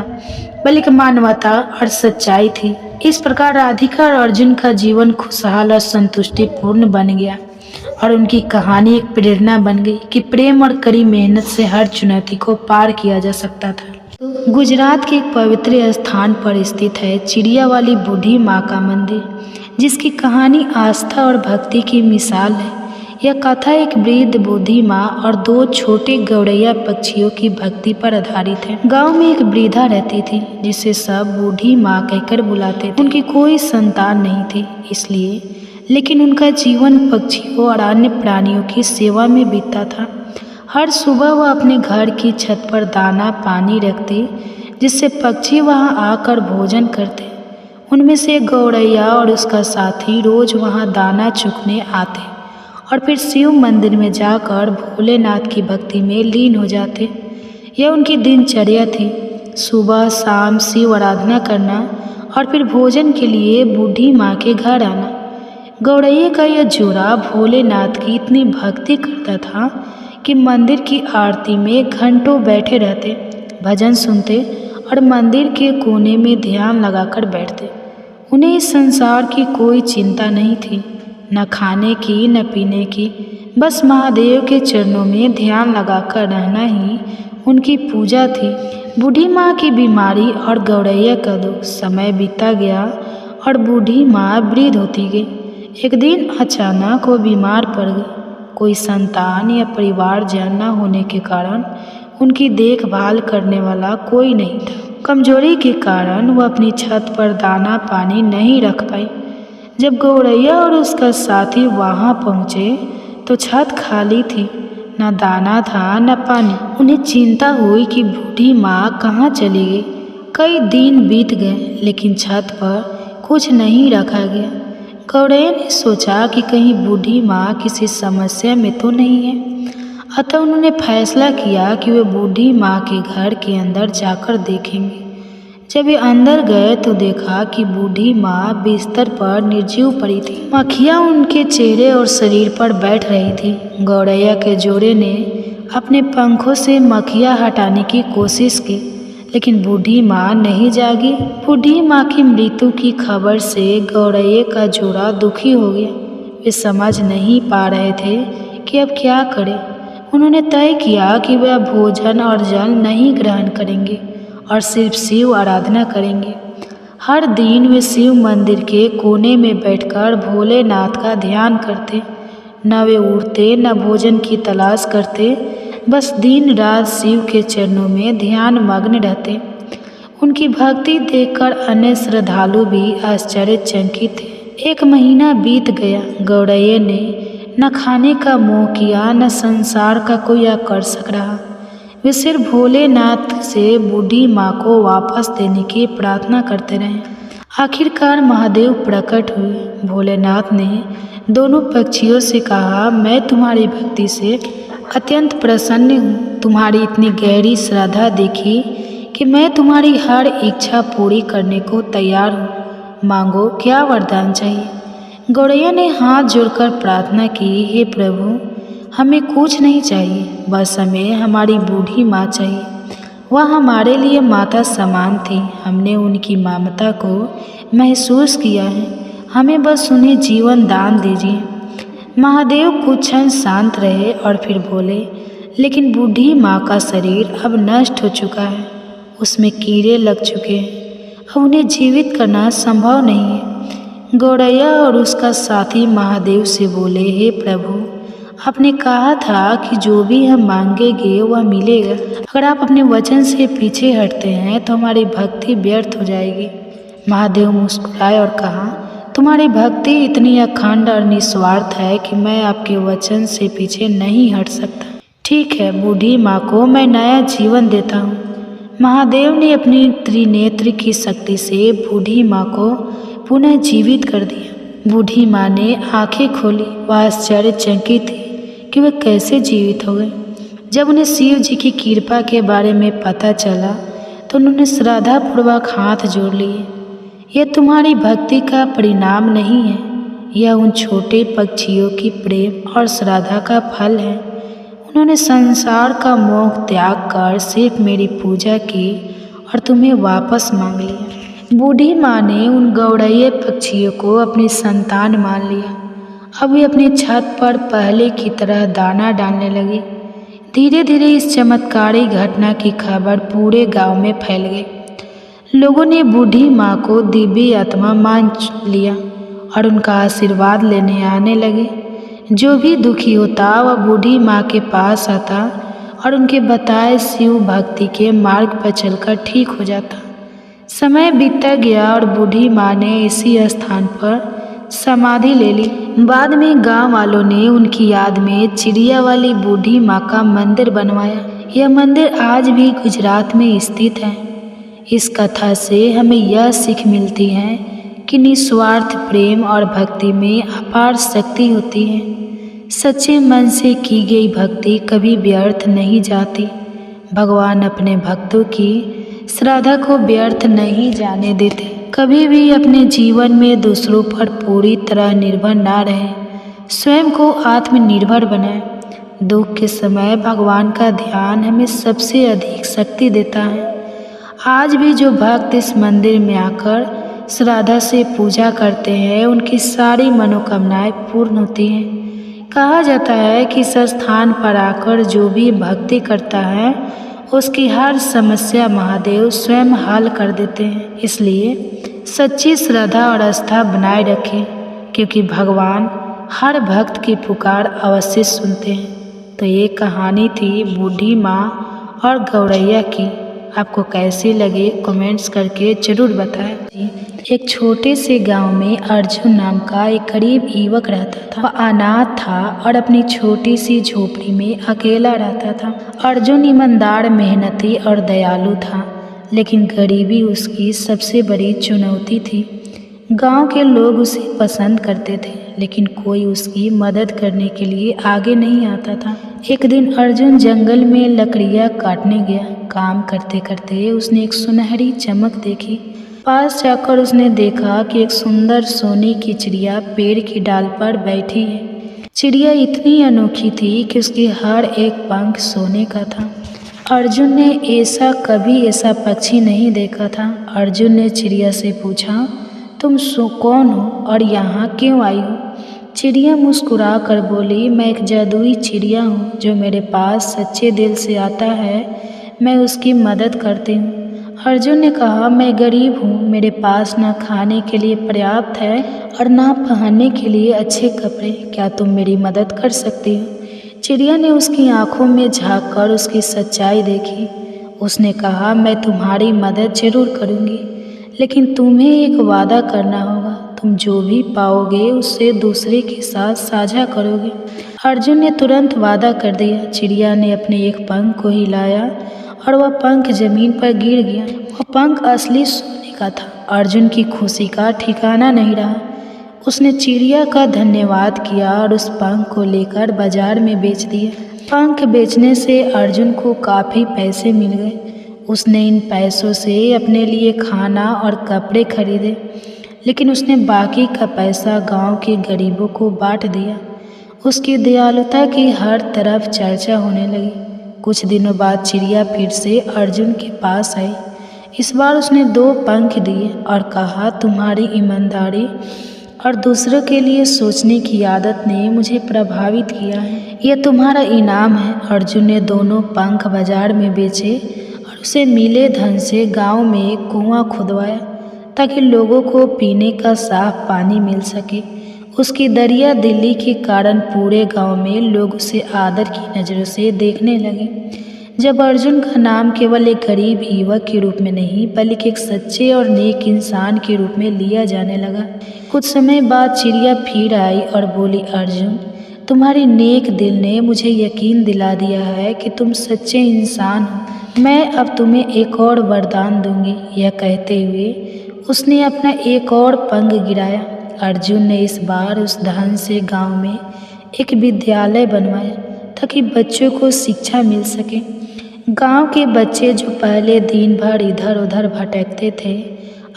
बल्कि मानवता और सच्चाई थी। इस प्रकार राधिका और अर्जुन का जीवन खुशहाल और संतुष्टिपूर्ण बन गया और उनकी कहानी एक प्रेरणा बन गई कि प्रेम और कड़ी मेहनत से हर चुनौती को पार किया जा सकता था। गुजरात के एक पवित्र स्थान पर स्थित है चिड़िया वाली बूढ़ी माँ का मंदिर, जिसकी कहानी आस्था और भक्ति की मिसाल है। यह कथा एक वृद्ध बूढ़ी माँ और दो छोटे गौरैया पक्षियों की भक्ति पर आधारित है। गांव में एक वृद्धा रहती थी जिसे सब बूढ़ी माँ कहकर बुलाते थे। उनकी कोई संतान नहीं थी इसलिए, लेकिन उनका जीवन पक्षियों और अन्य प्राणियों की सेवा में बीतता था। हर सुबह वह अपने घर की छत पर दाना पानी रखती जिससे पक्षी वहां आकर भोजन करते। उनमें से गौरैया और उसका साथी रोज वहां दाना चुगने आते और फिर शिव मंदिर में जाकर भोलेनाथ की भक्ति में लीन हो जाते। यह उनकी दिनचर्या थी, सुबह शाम शिव आराधना करना और फिर भोजन के लिए बूढ़ी माँ के घर आना। गौरैया का यह जोड़ा भोलेनाथ की इतनी भक्ति करता था कि मंदिर की आरती में घंटों बैठे रहते, भजन सुनते और मंदिर के कोने में ध्यान लगाकर बैठते। उन्हें इस संसार की कोई चिंता नहीं थी, न खाने की न पीने की, बस महादेव के चरणों में ध्यान लगाकर रहना ही उनकी पूजा थी। बूढ़ी माँ की बीमारी और गौरैया का दुख, समय बीता गया और बूढ़ी माँ वृद्ध होती गई। एक दिन अचानक वो बीमार पड़ गए। कोई संतान या परिवारजन न होने के कारण उनकी देखभाल करने वाला कोई नहीं था। कमजोरी के कारण वह अपनी छत पर दाना पानी नहीं रख पाई। जब गौरैया और उसका साथी वहां पहुंचे तो छत खाली थी, न दाना था न पानी। उन्हें चिंता हुई कि बूढ़ी माँ कहाँ चली गई। कई दिन बीत गए लेकिन छत पर कुछ नहीं रखा गया। गौरैया ने सोचा कि कहीं बूढ़ी माँ किसी समस्या में तो नहीं है। अतः उन्होंने फैसला किया कि वे बूढ़ी माँ के घर के अंदर जाकर देखेंगे। जब वे अंदर गए तो देखा कि बूढ़ी माँ बिस्तर पर निर्जीव पड़ी थी। मक्खियाँ उनके चेहरे और शरीर पर बैठ रही थी। गौरैया के जोड़े ने अपने पंखों से मक्खियाँ हटाने की कोशिश की, लेकिन बूढ़ी माँ नहीं जागी। बूढ़ी माँ की मृत्यु की खबर से गौरैया का जोड़ा दुखी हो गया। वे समझ नहीं पा रहे थे कि अब क्या करें। उन्होंने तय किया कि वे भोजन और जल नहीं ग्रहण करेंगे और सिर्फ शिव आराधना करेंगे। हर दिन वे शिव मंदिर के कोने में बैठकर भोलेनाथ का ध्यान करते। न वे उठते न भोजन की तलाश करते, बस दिन रात शिव के चरणों में ध्यान मग्न रहते। उनकी भक्ति देखकर अन्य श्रद्धालु भी आश्चर्यचकित थे। 1 महीना बीत गया। गौरैया ने न खाने का मोह किया न संसार का कोई आकर्षक रहा। वे सिर्फ भोलेनाथ से बूढ़ी माँ को वापस देने की प्रार्थना करते रहे। आखिरकार महादेव प्रकट हुए। भोलेनाथ ने दोनों पक्षियों से कहा, मैं तुम्हारी भक्ति से अत्यंत प्रसन्न हूँ। तुम्हारी इतनी गहरी श्रद्धा देखी कि मैं तुम्हारी हर इच्छा पूरी करने को तैयार हूँ। मांगो, क्या वरदान चाहिए? गौरैया ने हाथ जोड़कर प्रार्थना की, हे प्रभु, हमें कुछ नहीं चाहिए, बस हमें हमारी बूढ़ी माँ चाहिए। वह हमारे लिए माता समान थी। हमने उनकी ममता को महसूस किया है। हमें बस उन्हें जीवन दान दीजिए। महादेव कुछ क्षण शांत रहे और फिर बोले, लेकिन बूढ़ी माँ का शरीर अब नष्ट हो चुका है। उसमें कीड़े लग चुके हैं। अब उन्हें जीवित करना संभव नहीं है। गौरैया और उसका साथी महादेव से बोले, हे प्रभु, आपने कहा था कि जो भी हम मांगेंगे वह मिलेगा। अगर आप अपने वचन से पीछे हटते हैं तो हमारी भक्ति व्यर्थ हो जाएगी। महादेव मुस्कुराए और कहा, तुम्हारी भक्ति इतनी अखंड और निस्वार्थ है कि मैं आपके वचन से पीछे नहीं हट सकता। ठीक है, बूढ़ी माँ को मैं नया जीवन देता हूँ। महादेव ने अपनी त्रिनेत्र की शक्ति से बूढ़ी माँ को पुनः जीवित कर दिया। बूढ़ी माँ ने आंखें खोली। वह आश्चर्यचकित थी कि वे कैसे जीवित हो गए। जब उन्हें शिव जी की कृपा के बारे में पता चला तो उन्होंने श्रद्धापूर्वक हाथ जोड़ लिए। यह तुम्हारी भक्ति का परिणाम नहीं है, यह उन छोटे पक्षियों की प्रेम और श्रद्धा का फल है। उन्होंने संसार का मोह त्याग कर सिर्फ मेरी पूजा की और तुम्हें वापस मांग लिया। बूढ़ी माँ ने उन गौरैया पक्षियों को अपनी संतान मान लिया। अब वे अपनी छत पर पहले की तरह दाना डालने लगे। धीरे धीरे इस चमत्कारी घटना की खबर पूरे गांव में फैल गई। लोगों ने बूढ़ी माँ को दिव्य आत्मा मान लिया और उनका आशीर्वाद लेने आने लगे। जो भी दुखी होता वह बूढ़ी माँ के पास आता और उनके बताए शिव भक्ति के मार्ग पर चलकर ठीक हो जाता। समय बीतता गया और बूढ़ी माँ ने इसी स्थान पर समाधि ले ली। बाद में गांव वालों ने उनकी याद में चिड़िया वाली बूढ़ी माँ का मंदिर बनवाया। यह मंदिर आज भी गुजरात में स्थित है। इस कथा से हमें यह सीख मिलती है कि निस्वार्थ प्रेम और भक्ति में अपार शक्ति होती है। सच्चे मन से की गई भक्ति कभी व्यर्थ नहीं जाती। भगवान अपने भक्तों की श्रद्धा को व्यर्थ नहीं जाने देते। कभी भी अपने जीवन में दूसरों पर पूरी तरह निर्भर ना रहे, स्वयं को आत्मनिर्भर बनाएं। दुख के समय भगवान का ध्यान हमें सबसे अधिक शक्ति देता है। आज भी जो भक्त इस मंदिर में आकर श्रद्धा से पूजा करते हैं, उनकी सारी मनोकामनाएं पूर्ण होती हैं। कहा जाता है कि इस स्थान पर आकर जो भी भक्ति करता है उसकी हर समस्या महादेव स्वयं हल कर देते हैं। इसलिए सच्ची श्रद्धा और आस्था बनाए रखें, क्योंकि भगवान हर भक्त की पुकार अवश्य सुनते हैं। तो ये कहानी थी बूढ़ी माँ और गौरैया की। आपको कैसी लगी कमेंट्स करके ज़रूर बताएं। एक छोटे से गांव में अर्जुन नाम का एक गरीब युवक रहता था। वह अनाथ था और अपनी छोटी सी झोपड़ी में अकेला रहता था। अर्जुन ईमानदार, मेहनती और दयालु था, लेकिन गरीबी उसकी सबसे बड़ी चुनौती थी। गांव के लोग उसे पसंद करते थे, लेकिन कोई उसकी मदद करने के लिए आगे नहीं आता था। एक दिन अर्जुन जंगल में लकड़ियां काटने गया। काम करते करते उसने एक सुनहरी चमक देखी। पास जाकर उसने देखा कि एक सुंदर सोने की चिड़िया पेड़ की डाल पर बैठी है। चिड़िया इतनी अनोखी थी कि उसके हर एक पंख सोने का था। अर्जुन ने कभी ऐसा पक्षी नहीं देखा था। अर्जुन ने चिड़िया से पूछा, तुम कौन हो और यहाँ क्यों आई हो? चिड़िया मुस्कुरा कर बोली, मैं एक जादुई चिड़िया हूँ जो मेरे पास सच्चे दिल से आता है, मैं उसकी मदद करती हूँ। अर्जुन ने कहा, मैं गरीब हूँ, मेरे पास ना खाने के लिए पर्याप्त है और ना पहनने के लिए अच्छे कपड़े, क्या तुम मेरी मदद कर सकती हो? चिड़िया ने उसकी आंखों में झाँक कर उसकी सच्चाई देखी। उसने कहा, मैं तुम्हारी मदद जरूर करूँगी, लेकिन तुम्हें एक वादा करना होगा, तुम जो भी पाओगे उससे दूसरे के साथ साझा करोगे। अर्जुन ने तुरंत वादा कर दिया। चिड़िया ने अपने एक पंख को हिलाया और वह पंख जमीन पर गिर गया। वह पंख असली सोने का था। अर्जुन की खुशी का ठिकाना नहीं रहा। उसने चिड़िया का धन्यवाद किया और उस पंख को लेकर बाजार में बेच दिया। पंख बेचने से अर्जुन को काफ़ी पैसे मिल गए। उसने इन पैसों से अपने लिए खाना और कपड़े खरीदे, लेकिन उसने बाकी का पैसा गांव के गरीबों को बांट दिया। उसकी दयालुता की हर तरफ चर्चा होने लगी। कुछ दिनों बाद चिड़िया फिर से अर्जुन के पास आई। इस बार उसने 2 पंख दिए और कहा, तुम्हारी ईमानदारी और दूसरों के लिए सोचने की आदत ने मुझे प्रभावित किया है, यह तुम्हारा इनाम है। अर्जुन ने दोनों पंख बाजार में बेचे और उसे मिले धन से गांव में एक कुआं खुदवाया ताकि लोगों को पीने का साफ पानी मिल सके। उसकी दरिया दिली के कारण पूरे गांव में लोग उसे आदर की नज़रों से देखने लगे। जब अर्जुन का नाम केवल एक गरीब युवक के रूप में नहीं बल्कि एक सच्चे और नेक इंसान के रूप में लिया जाने लगा। कुछ समय बाद चिड़िया फिर आई और बोली, अर्जुन, तुम्हारे नेक दिल ने मुझे यकीन दिला दिया है कि तुम सच्चे इंसान हो। मैं अब तुम्हें एक और वरदान दूंगी। यह कहते हुए उसने अपना एक और पंख गिराया। अर्जुन ने इस बार उस धन से गांव में एक विद्यालय बनवाया ताकि बच्चों को शिक्षा मिल सके। गांव के बच्चे जो पहले दिन भर इधर उधर भटकते थे,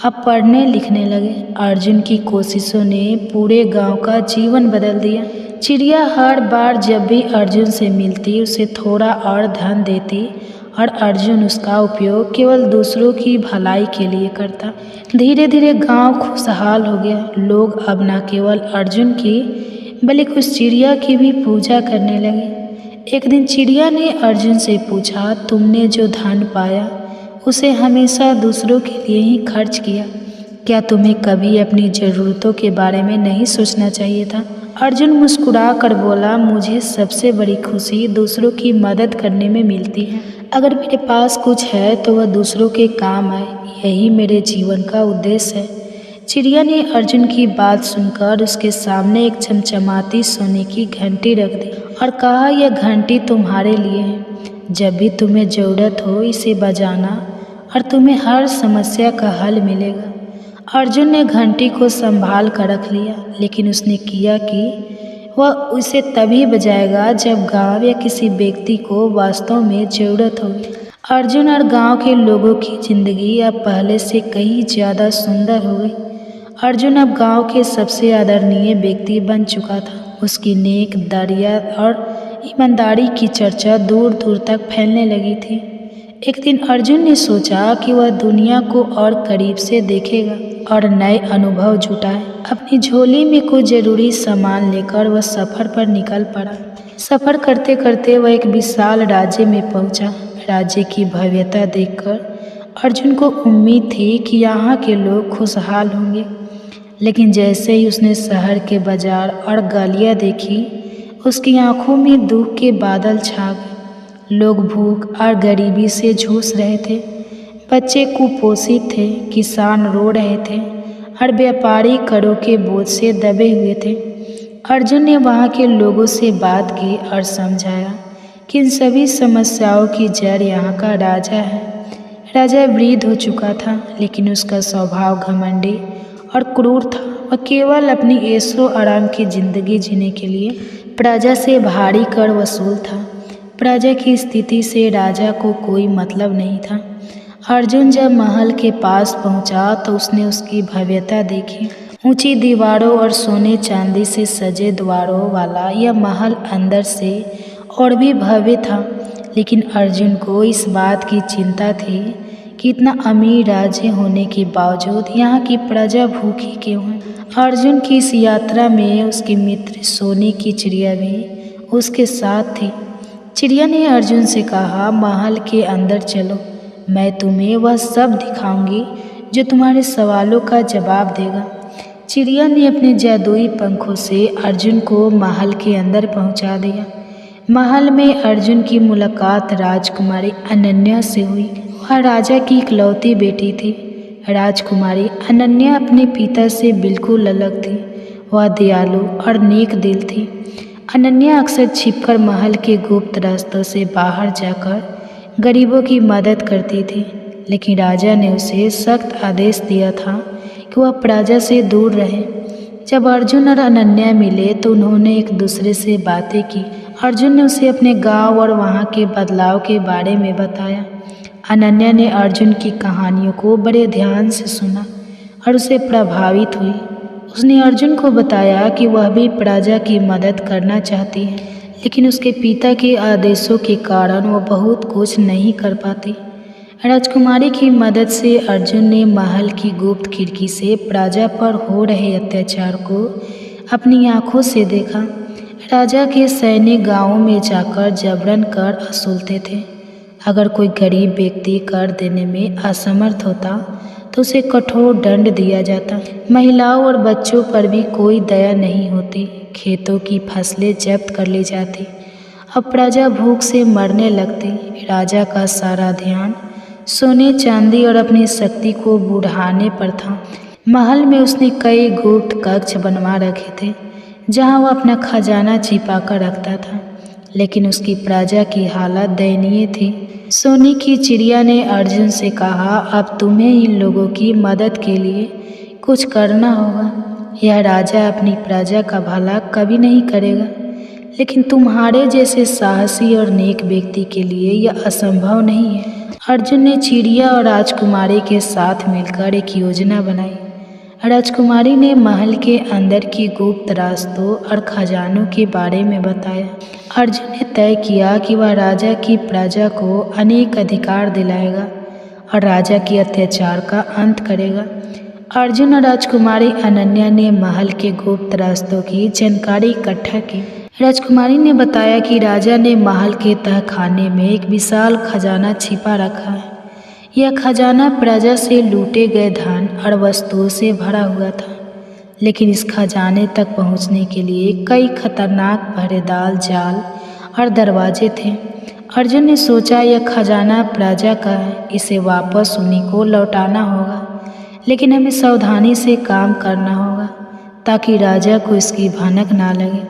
अब पढ़ने लिखने लगे। अर्जुन की कोशिशों ने पूरे गांव का जीवन बदल दिया। चिड़िया हर बार जब भी अर्जुन से मिलती उसे थोड़ा और धन देती और अर्जुन उसका उपयोग केवल दूसरों की भलाई के लिए करता। धीरे धीरे गांव खुशहाल हो गया। लोग अब न केवल अर्जुन की बल्कि उस चिड़िया की भी पूजा करने लगे। एक दिन चिड़िया ने अर्जुन से पूछा, तुमने जो धन पाया उसे हमेशा दूसरों के लिए ही खर्च किया, क्या तुम्हें कभी अपनी ज़रूरतों के बारे में नहीं सोचना चाहिए था? अर्जुन मुस्कुरा कर बोला, मुझे सबसे बड़ी खुशी दूसरों की मदद करने में मिलती है। अगर मेरे पास कुछ है तो वह दूसरों के काम आए, यही मेरे जीवन का उद्देश्य है। चिड़िया ने अर्जुन की बात सुनकर उसके सामने एक चमचमाती सोने की घंटी रख दी और कहा, यह घंटी तुम्हारे लिए है। जब भी तुम्हें ज़रूरत हो इसे बजाना और तुम्हें हर समस्या का हल मिलेगा। अर्जुन ने घंटी को संभाल कर रख लिया, लेकिन उसने किया कि वह उसे तभी बजाएगा जब गांव या किसी व्यक्ति को वास्तव में ज़रूरत होगी। अर्जुन और गांव के लोगों की ज़िंदगी अब पहले से कहीं ज़्यादा सुंदर हो गई। अर्जुन अब गांव के सबसे आदरणीय व्यक्ति बन चुका था। उसकी नेक, दया और ईमानदारी की चर्चा दूर दूर तक फैलने लगी थी। एक दिन अर्जुन ने सोचा कि वह दुनिया को और करीब से देखेगा और नए अनुभव जुटाए। अपनी झोली में कुछ जरूरी सामान लेकर वह सफ़र पर निकल पड़ा। सफ़र करते करते वह एक विशाल राज्य में पहुंचा। राज्य की भव्यता देखकर अर्जुन को उम्मीद थी कि यहाँ के लोग खुशहाल होंगे। लेकिन जैसे ही उसने शहर के बाजार और गलियां देखी, उसकी आंखों में दुख के बादल छा गए। लोग भूख और गरीबी से जूझ रहे थे, बच्चे कुपोषित थे, किसान रो रहे थे और व्यापारी करों के बोझ से दबे हुए थे। अर्जुन ने वहाँ के लोगों से बात की और समझाया कि इन सभी समस्याओं की जड़ यहाँ का राजा है। राजा वृद्ध हो चुका था, लेकिन उसका स्वभाव घमंडी और क्रूर था। वह केवल अपनी ऐशो आराम की जिंदगी जीने के लिए प्रजा से भारी कर वसूल था। प्रजा की स्थिति से राजा को कोई मतलब नहीं था। अर्जुन जब महल के पास पहुंचा तो उसने उसकी भव्यता देखी। ऊंची दीवारों और सोने चांदी से सजे द्वारों वाला यह महल अंदर से और भी भव्य था। लेकिन अर्जुन को इस बात की चिंता थी कि इतना अमीर राज्य होने के बावजूद यहाँ की प्रजा भूखी क्यों है। अर्जुन की इस यात्रा में उसके मित्र सोने की चिड़िया भी उसके साथ थी। चिड़िया ने अर्जुन से कहा, महल के अंदर चलो, मैं तुम्हें वह सब दिखाऊंगी जो तुम्हारे सवालों का जवाब देगा। चिड़िया ने अपने जादुई पंखों से अर्जुन को महल के अंदर पहुंचा दिया। महल में अर्जुन की मुलाकात राजकुमारी अनन्या से हुई। वह राजा की इकलौती बेटी थी। राजकुमारी अनन्या अपने पिता से बिल्कुल अलग थी। वह दयालु और नेक दिल थी। अनन्या अक्सर छिपकर महल के गुप्त रास्तों से बाहर जाकर गरीबों की मदद करती थी, लेकिन राजा ने उसे सख्त आदेश दिया था कि वह प्रजा से दूर रहे। जब अर्जुन और अनन्या मिले तो उन्होंने एक दूसरे से बातें की। अर्जुन ने उसे अपने गांव और वहां के बदलाव के बारे में बताया। अनन्या ने अर्जुन की कहानियों को बड़े ध्यान से सुना और उसे प्रभावित हुई। उसने अर्जुन को बताया कि वह भी प्रजा की मदद करना चाहती है, लेकिन उसके पिता के आदेशों के कारण वह बहुत कुछ नहीं कर पाती। राजकुमारी की मदद से अर्जुन ने महल की गुप्त खिड़की से प्रजा पर हो रहे अत्याचार को अपनी आंखों से देखा। राजा के सैनिक गांवों में जाकर जबरन कर वसूलते थे। अगर कोई गरीब व्यक्ति कर देने में असमर्थ होता तो उसे कठोर दंड दिया जाता। महिलाओं और बच्चों पर भी कोई दया नहीं होती। खेतों की फसलें जब्त कर ली जाती। अब प्रजा भूख से मरने लगती। राजा का सारा ध्यान सोने चांदी और अपनी शक्ति को बढ़ाने पर था। महल में उसने कई गुप्त कक्ष बनवा रखे थे, जहां वह अपना खजाना छिपा कर रखता था, लेकिन उसकी प्रजा की हालत दयनीय थी। सोने की चिड़िया ने अर्जुन से कहा, अब तुम्हें इन लोगों की मदद के लिए कुछ करना होगा। यह राजा अपनी प्रजा का भला कभी नहीं करेगा, लेकिन तुम्हारे जैसे साहसी और नेक व्यक्ति के लिए यह असंभव नहीं है। अर्जुन ने चिड़िया और राजकुमारी के साथ मिलकर एक योजना बनाई। राजकुमारी ने महल के अंदर की गुप्त रास्तों और खजानों के बारे में बताया। अर्जुन ने तय किया कि वह राजा की प्रजा को अनेक अधिकार दिलाएगा और राजा के अत्याचार का अंत करेगा। अर्जुन और राजकुमारी अनन्या ने महल के गुप्त रास्तों की जानकारी इकट्ठा की। राजकुमारी ने बताया कि राजा ने महल के तहखाने में एक विशाल खजाना छिपा रखा है। यह खजाना प्रजा से लूटे गए धन और वस्तुओं से भरा हुआ था, लेकिन इस खजाने तक पहुंचने के लिए कई खतरनाक पहरेदार जाल और दरवाजे थे। अर्जुन ने सोचा, यह खजाना प्रजा का है, इसे वापस उन्हीं को लौटाना होगा, लेकिन हमें सावधानी से काम करना होगा ताकि राजा को इसकी भनक ना लगे।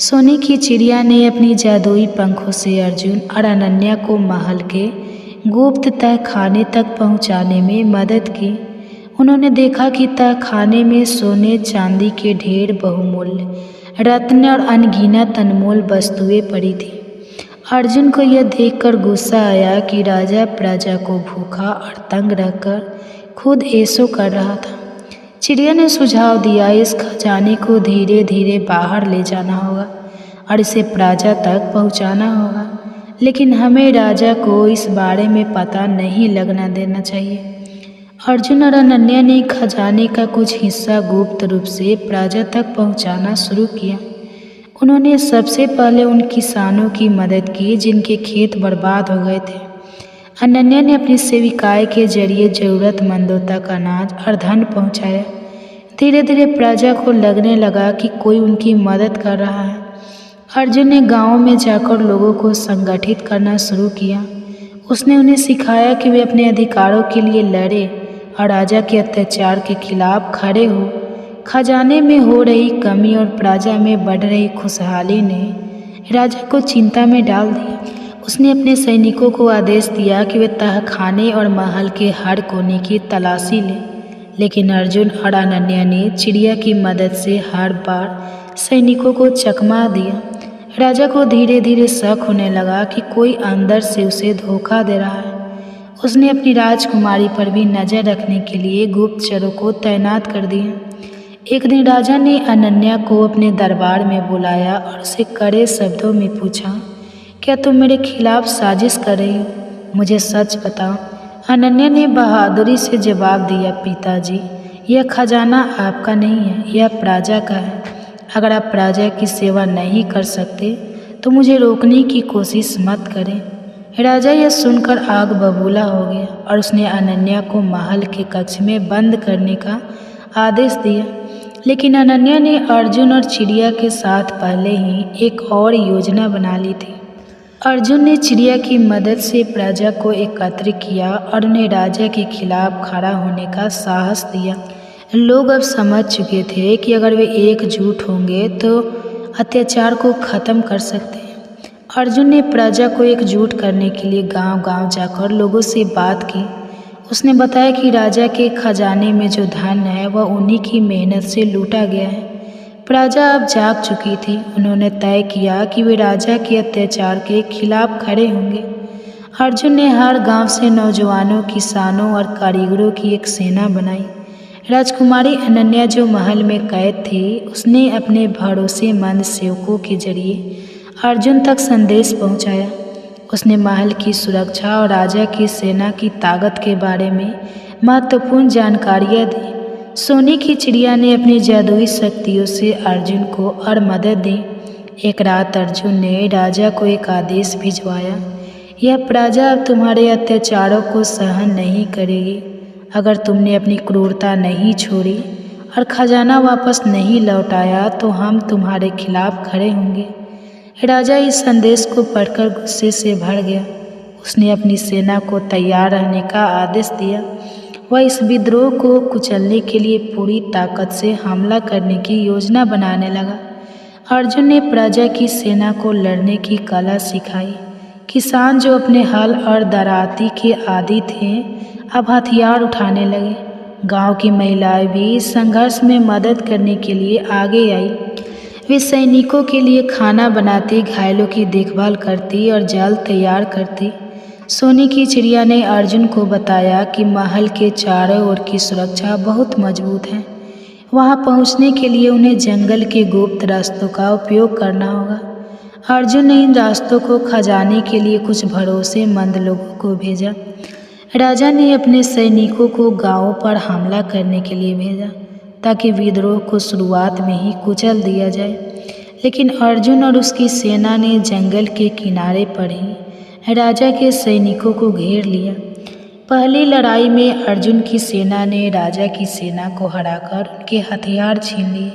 सोने की चिड़िया ने अपनी जादुई पंखों से अर्जुन और अनन्या को महल के गुप्त तहखाने तक पहुंचाने में मदद की। उन्होंने देखा कि तहखाने में सोने चांदी के ढेर बहुमूल्य रत्न और अनगिनत अनमोल वस्तुएं पड़ी थी। अर्जुन को यह देखकर गुस्सा आया कि राजा प्रजा को भूखा और तंग रखकर खुद ऐसो कर रहा था। चिड़िया ने सुझाव दिया, इस खजाने को धीरे धीरे बाहर ले जाना होगा और इसे प्रजा तक पहुंचाना होगा, लेकिन हमें राजा को इस बारे में पता नहीं लगना देना चाहिए। अर्जुन और अनन्या ने खजाने का कुछ हिस्सा गुप्त रूप से प्रजा तक पहुंचाना शुरू किया। उन्होंने सबसे पहले उन किसानों की मदद की जिनके खेत बर्बाद हो गए थे। अनन्या ने अपनी सेविकाएं के जरिए ज़रूरतमंदों तक अनाज और धन पहुंचाया। धीरे धीरे प्रजा को लगने लगा कि कोई उनकी मदद कर रहा है। अर्जुन ने गाँव में जाकर लोगों को संगठित करना शुरू किया। उसने उन्हें सिखाया कि वे अपने अधिकारों के लिए लड़े और राजा के अत्याचार के खिलाफ खड़े हो। खजाने में हो रही कमी और प्रजा में बढ़ रही खुशहाली ने राजा को चिंता में डाल दिया। उसने अपने सैनिकों को आदेश दिया कि वे तहखाने और महल के हर कोने की तलाशी लें, लेकिन अर्जुन और अनन्या ने चिड़िया की मदद से हर बार सैनिकों को चकमा दिया। राजा को धीरे धीरे शक होने लगा कि कोई अंदर से उसे धोखा दे रहा है। उसने अपनी राजकुमारी पर भी नज़र रखने के लिए गुप्तचरों को तैनात कर दिया। एक दिन राजा ने अनन्या को अपने दरबार में बुलाया और उसे कड़े शब्दों में पूछा, क्या तुम मेरे खिलाफ साजिश कर रही हो? मुझे सच बताओ। अनन्या ने बहादुरी से जवाब दिया, पिताजी, यह खजाना आपका नहीं है, यह प्रजा का है। अगर आप प्रजा की सेवा नहीं कर सकते तो मुझे रोकने की कोशिश मत करें। राजा यह सुनकर आग बबूला हो गया और उसने अनन्या को महल के कक्ष में बंद करने का आदेश दिया। लेकिन अनन्या ने अर्जुन और चिड़िया के साथ पहले ही एक और योजना बना ली थी। अर्जुन ने चिड़िया की मदद से प्रजा को एकत्र किया और उन्हें राजा के खिलाफ खड़ा होने का साहस दिया। लोग अब समझ चुके थे कि अगर वे एकजुट होंगे तो अत्याचार को ख़त्म कर सकते हैं। अर्जुन ने प्रजा को एकजुट करने के लिए गांव-गांव जाकर लोगों से बात की। उसने बताया कि राजा के खजाने में जो धन है वह उन्हीं की मेहनत से लूटा गया है। प्रजा अब जाग चुकी थी। उन्होंने तय किया कि वे राजा के अत्याचार के खिलाफ खड़े होंगे। अर्जुन ने हर गांव से नौजवानों, किसानों और कारीगरों की एक सेना बनाई। राजकुमारी अनन्या जो महल में कैद थी, उसने अपने भरोसेमंद सेवकों के जरिए अर्जुन तक संदेश पहुंचाया। उसने महल की सुरक्षा और राजा की सेना की ताकत के बारे में महत्वपूर्ण जानकारियां दी। सोने की चिड़िया ने अपनी जादुई शक्तियों से अर्जुन को और मदद दी। एक रात अर्जुन ने राजा को एक आदेश भिजवाया, यह प्रजा अब तुम्हारे अत्याचारों को सहन नहीं करेगी। अगर तुमने अपनी क्रूरता नहीं छोड़ी और खजाना वापस नहीं लौटाया तो हम तुम्हारे खिलाफ खड़े होंगे। राजा इस संदेश को पढ़कर गुस्से से भर गया। उसने अपनी सेना को तैयार रहने का आदेश दिया। वह इस विद्रोह को कुचलने के लिए पूरी ताकत से हमला करने की योजना बनाने लगा। अर्जुन ने प्रजा की सेना को लड़ने की कला सिखाई। किसान जो अपने हल और दराती के आदी थे, अब हथियार उठाने लगे। गांव की महिलाएं भी इस संघर्ष में मदद करने के लिए आगे आई। वे सैनिकों के लिए खाना बनाती, घायलों की देखभाल करती और जाल तैयार करती। सोने की चिड़िया ने अर्जुन को बताया कि महल के चारों ओर की सुरक्षा बहुत मजबूत है। वहां पहुंचने के लिए उन्हें जंगल के गुप्त रास्तों का उपयोग करना होगा। अर्जुन ने इन रास्तों को खजाने के लिए कुछ भरोसेमंद लोगों को भेजा। राजा ने अपने सैनिकों को गांवों पर हमला करने के लिए भेजा ताकि विद्रोह को शुरुआत में ही कुचल दिया जाए। लेकिन अर्जुन और उसकी सेना ने जंगल के किनारे पर ही राजा के सैनिकों को घेर लिया। पहली लड़ाई में अर्जुन की सेना ने राजा की सेना को हराकर उनके हथियार छीन लिए।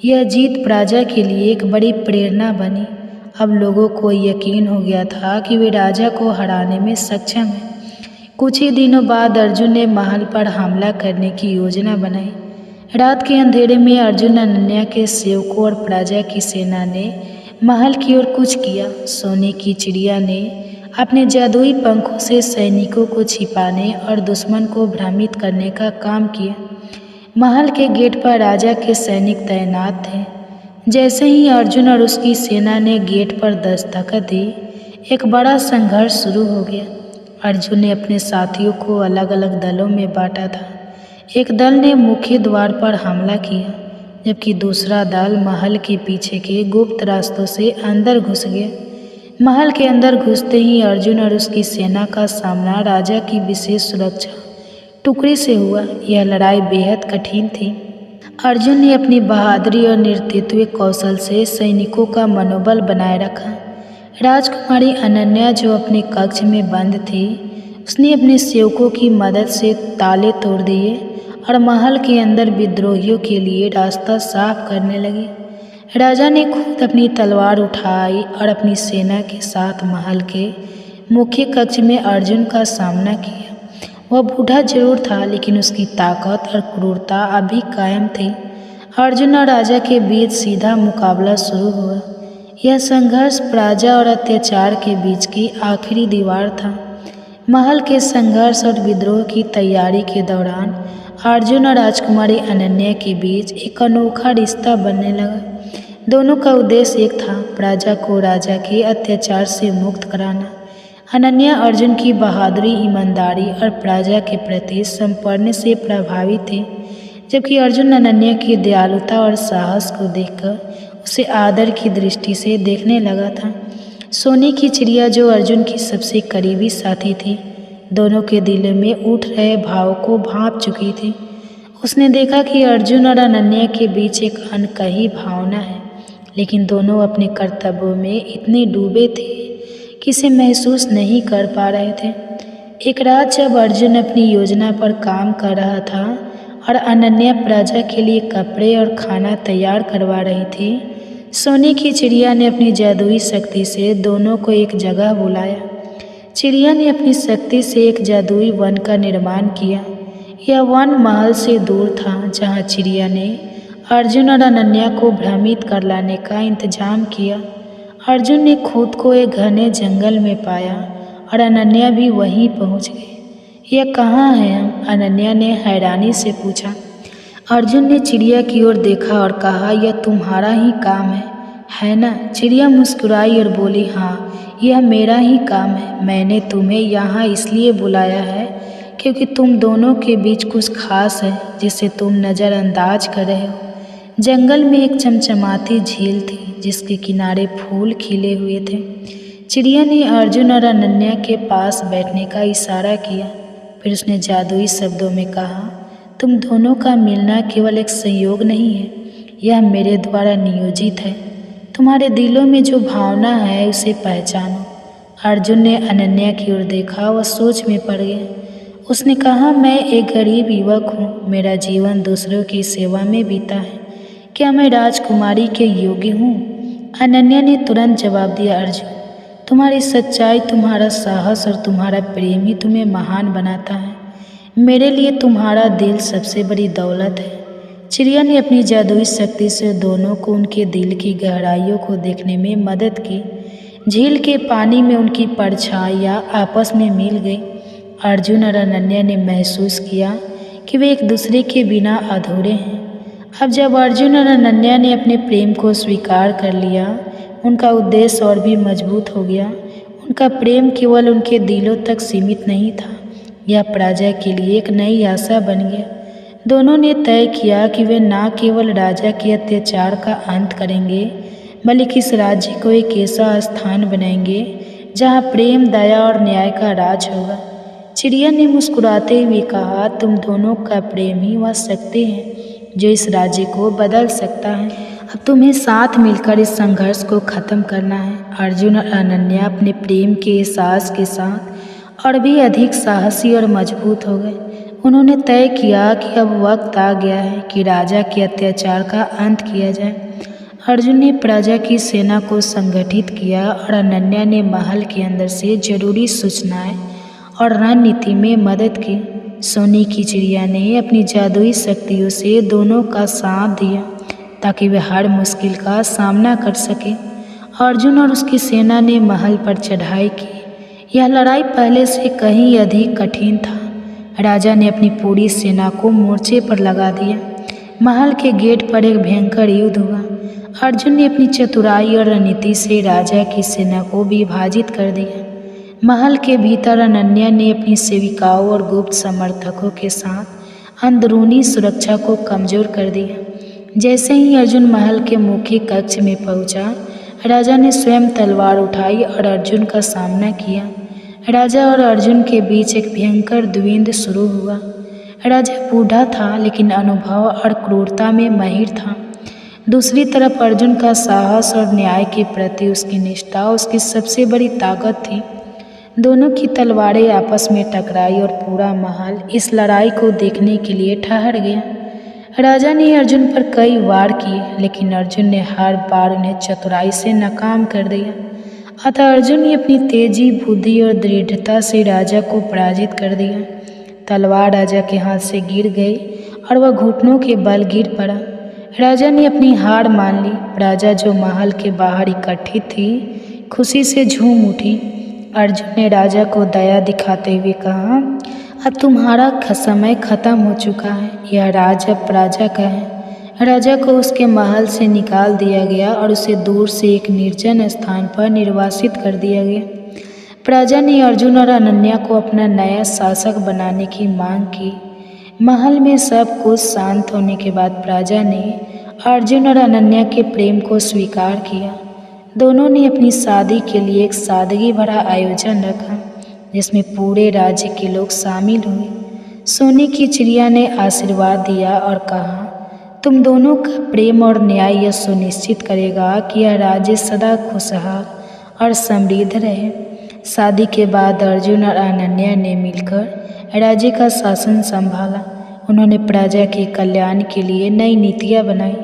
यह जीत प्रजा के लिए एक बड़ी प्रेरणा बनी। अब लोगों को यकीन हो गया था कि वे राजा को हराने में सक्षम हैं। कुछ ही दिनों बाद अर्जुन ने महल पर हमला करने की योजना बनाई। रात के अंधेरे में अर्जुन, अनन्या के सेवकों और प्रजा की सेना ने महल की ओर कूच किया। सोने की चिड़िया ने अपने जादुई पंखों से सैनिकों को छिपाने और दुश्मन को भ्रमित करने का काम किया। महल के गेट पर राजा के सैनिक तैनात थे। जैसे ही अर्जुन और उसकी सेना ने गेट पर दस्तक दी, एक बड़ा संघर्ष शुरू हो गया। अर्जुन ने अपने साथियों को अलग अलग दलों में बांटा था। एक दल ने मुख्य द्वार पर हमला किया, जबकि दूसरा दल महल के पीछे के गुप्त रास्तों से अंदर घुस गया। महल के अंदर घुसते ही अर्जुन और उसकी सेना का सामना राजा की विशेष सुरक्षा टुकड़ी से हुआ। यह लड़ाई बेहद कठिन थी। अर्जुन ने अपनी बहादुरी और नेतृत्व कौशल से सैनिकों का मनोबल बनाए रखा। राजकुमारी अनन्या जो अपने कक्ष में बंद थी, उसने अपने सेवकों की मदद से ताले तोड़ दिए और महल के अंदर विद्रोहियों के लिए रास्ता साफ करने लगे। राजा ने खुद अपनी तलवार उठाई और अपनी सेना के साथ महल के मुख्य कक्ष में अर्जुन का सामना किया। वह बूढ़ा जरूर था, लेकिन उसकी ताकत और क्रूरता अभी कायम थी। अर्जुन और राजा के बीच सीधा मुकाबला शुरू हुआ। यह संघर्ष प्रजा और अत्याचार के बीच की आखिरी दीवार था। महल के संघर्ष और विद्रोह की तैयारी के दौरान अर्जुन और राजकुमारी अनन्या के बीच एक अनोखा रिश्ता बनने लगा। दोनों का उद्देश्य एक था, प्रजा को राजा के अत्याचार से मुक्त कराना। अनन्या अर्जुन की बहादुरी, ईमानदारी और प्रजा के प्रति समर्पण से प्रभावित थी, जबकि अर्जुन अनन्या की दयालुता और साहस को देखकर उसे आदर की दृष्टि से देखने लगा था। सोने की चिड़िया, जो अर्जुन की सबसे करीबी साथी थी, दोनों के दिल में उठ रहे भाव को भांप चुकी थी। उसने देखा कि अर्जुन और अनन्या के बीच एक अनकही भावना है, लेकिन दोनों अपने कर्तव्यों में इतने डूबे थे कि इसे महसूस नहीं कर पा रहे थे। एक रात जब अर्जुन अपनी योजना पर काम कर रहा था और अनन्या प्रजा के लिए कपड़े और खाना तैयार करवा रही थी, सोने की चिड़िया ने अपनी जादुई शक्ति से दोनों को एक जगह बुलाया। चिड़िया ने अपनी शक्ति से एक जादुई वन का निर्माण किया। यह वन महल से दूर था, जहाँ चिड़िया ने अर्जुन और अनन्या को भ्रमित कर लाने का इंतजाम किया। अर्जुन ने खुद को एक घने जंगल में पाया और अनन्या भी वहीं पहुँच गई। यह कहाँ है हम? अनन्या ने हैरानी से पूछा। अर्जुन ने चिड़िया की ओर देखा और कहा, यह तुम्हारा ही काम है ना? चिड़िया मुस्कुराई और बोली, हाँ, यह मेरा ही काम है। मैंने तुम्हें यहाँ इसलिए बुलाया है क्योंकि तुम दोनों के बीच कुछ खास है जिसे तुम नज़रअंदाज कर रहे हो। जंगल में एक चमचमाती झील थी जिसके किनारे फूल खिले हुए थे। चिड़िया ने अर्जुन और अनन्या के पास बैठने का इशारा किया। फिर उसने जादुई शब्दों में कहा, तुम दोनों का मिलना केवल एक संयोग नहीं है, यह मेरे द्वारा नियोजित है। तुम्हारे दिलों में जो भावना है उसे पहचानो। अर्जुन ने अनन्या की ओर देखा। वह सोच में पड़ गया। उसने कहा, मैं एक गरीब युवक हूँ, मेरा जीवन दूसरों की सेवा में बीता है। क्या मैं राजकुमारी के योग्य हूँ? अनन्या ने तुरंत जवाब दिया, अर्जुन, तुम्हारी सच्चाई, तुम्हारा साहस और तुम्हारा प्रेम ही तुम्हें महान बनाता है। मेरे लिए तुम्हारा दिल सबसे बड़ी दौलत है। चिड़िया ने अपनी जादुई शक्ति से दोनों को उनके दिल की गहराइयों को देखने में मदद की। झील के पानी में उनकी परछाइयाँ आपस में मिल गई। अर्जुन और अनन्या ने महसूस किया कि वे एक दूसरे के बिना अधूरे हैं। अब जब अर्जुन और अनन्या ने अपने प्रेम को स्वीकार कर लिया, उनका उद्देश्य और भी मजबूत हो गया। उनका प्रेम केवल उनके दिलों तक सीमित नहीं था, यह प्रजा के लिए एक नई आशा बन गया। दोनों ने तय किया कि वे न केवल राजा के अत्याचार का अंत करेंगे, बल्कि इस राज्य को एक ऐसा स्थान बनाएंगे जहाँ प्रेम, दया और न्याय का राज होगा। चिड़िया ने मुस्कुराते हुए कहा, तुम दोनों का प्रेम ही वह शक्ति है जो इस राज्य को बदल सकता है। अब तुम्हें साथ मिलकर इस संघर्ष को ख़त्म करना है। अर्जुन और अनन्या अपने प्रेम के एहसास के साथ और भी अधिक साहसी और मजबूत हो गए। उन्होंने तय किया कि अब वक्त आ गया है कि राजा के अत्याचार का अंत किया जाए। अर्जुन ने प्रजा की सेना को संगठित किया और अनन्या ने महल के अंदर से जरूरी सूचनाएं और रणनीति में मदद की। सोने की चिड़िया ने अपनी जादुई शक्तियों से दोनों का साथ दिया ताकि वे हर मुश्किल का सामना कर सके। अर्जुन और उसकी सेना ने महल पर चढ़ाई की। यह लड़ाई पहले से कहीं अधिक कठिन था। राजा ने अपनी पूरी सेना को मोर्चे पर लगा दिया। महल के गेट पर एक भयंकर युद्ध हुआ। अर्जुन ने अपनी चतुराई और रणनीति से राजा की सेना को विभाजित कर दिया। महल के भीतर अनन्या ने अपनी सेविकाओं और गुप्त समर्थकों के साथ अंदरूनी सुरक्षा को कमजोर कर दिया। जैसे ही अर्जुन महल के मुख्य कक्ष में पहुंचा, राजा ने स्वयं तलवार उठाई और अर्जुन का सामना किया। राजा और अर्जुन के बीच एक भयंकर द्वंद्व शुरू हुआ। राजा बूढ़ा था, लेकिन अनुभव और क्रूरता में माहिर था। दूसरी तरफ अर्जुन का साहस और न्याय के प्रति उसकी निष्ठा उसकी सबसे बड़ी ताकत थी। दोनों की तलवारें आपस में टकराई और पूरा महल इस लड़ाई को देखने के लिए ठहर गया। राजा ने अर्जुन पर कई वार किए, लेकिन अर्जुन ने हर बार उन्हें चतुराई से नाकाम कर दिया। अतः अर्जुन ने अपनी तेजी, बुद्धि और दृढ़ता से राजा को पराजित कर दिया। तलवार राजा के हाथ से गिर गई और वह घुटनों के बल गिर पड़ा। राजा ने अपनी हार मान ली। राजा, जो महल के बाहर इकट्ठी थी, खुशी से झूम उठी। अर्जुन ने राजा को दया दिखाते हुए कहा, अब तुम्हारा समय खत्म हो चुका है। यह राज अब राजा का है। राजा को उसके महल से निकाल दिया गया और उसे दूर से एक निर्जन स्थान पर निर्वासित कर दिया गया। प्रजा ने अर्जुन और अनन्या को अपना नया शासक बनाने की मांग की। महल में सब कुछ शांत होने के बाद प्रजा ने अर्जुन और अनन्या के प्रेम को स्वीकार किया। दोनों ने अपनी शादी के लिए एक सादगी भरा आयोजन रखा, जिसमें पूरे राज्य के लोग शामिल हुए। सोने की चिड़िया ने आशीर्वाद दिया और कहा, तुम दोनों का प्रेम और न्याय यह सुनिश्चित करेगा कि यह राज्य सदा खुशहाल और समृद्ध रहे। शादी के बाद अर्जुन और अनन्या ने मिलकर राज्य का शासन संभाला। उन्होंने प्रजा के कल्याण के लिए नई नीतियाँ बनाई।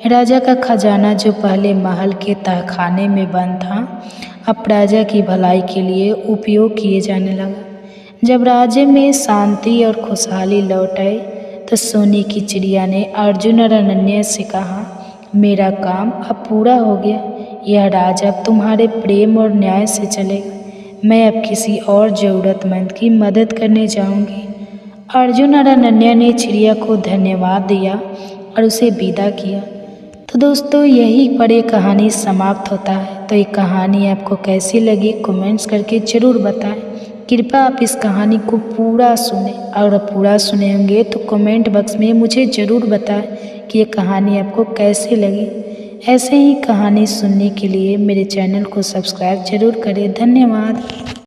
राजा का खजाना, जो पहले महल के तहखाने में बंद था, अब प्रजा की भलाई के लिए उपयोग किए जाने लगा। जब राज्य में शांति और खुशहाली लौट आई तो सोने की चिड़िया ने अर्जुन और अनन्या से कहा, मेरा काम अब पूरा हो गया। यह राज अब तुम्हारे प्रेम और न्याय से चलेगा। मैं अब किसी और ज़रूरतमंद की मदद करने जाऊंगी। अर्जुन और अनन्या ने चिड़िया को धन्यवाद दिया और उसे विदा किया। तो दोस्तों, यहीं पर ये कहानी समाप्त होता है। तो ये कहानी आपको कैसी लगी कमेंट्स करके ज़रूर बताएं। कृपया आप इस कहानी को पूरा सुने, और पूरा सुने होंगे तो कमेंट बॉक्स में मुझे ज़रूर बताएं कि ये कहानी आपको कैसी लगी। ऐसे ही कहानी सुनने के लिए मेरे चैनल को सब्सक्राइब ज़रूर करें। धन्यवाद।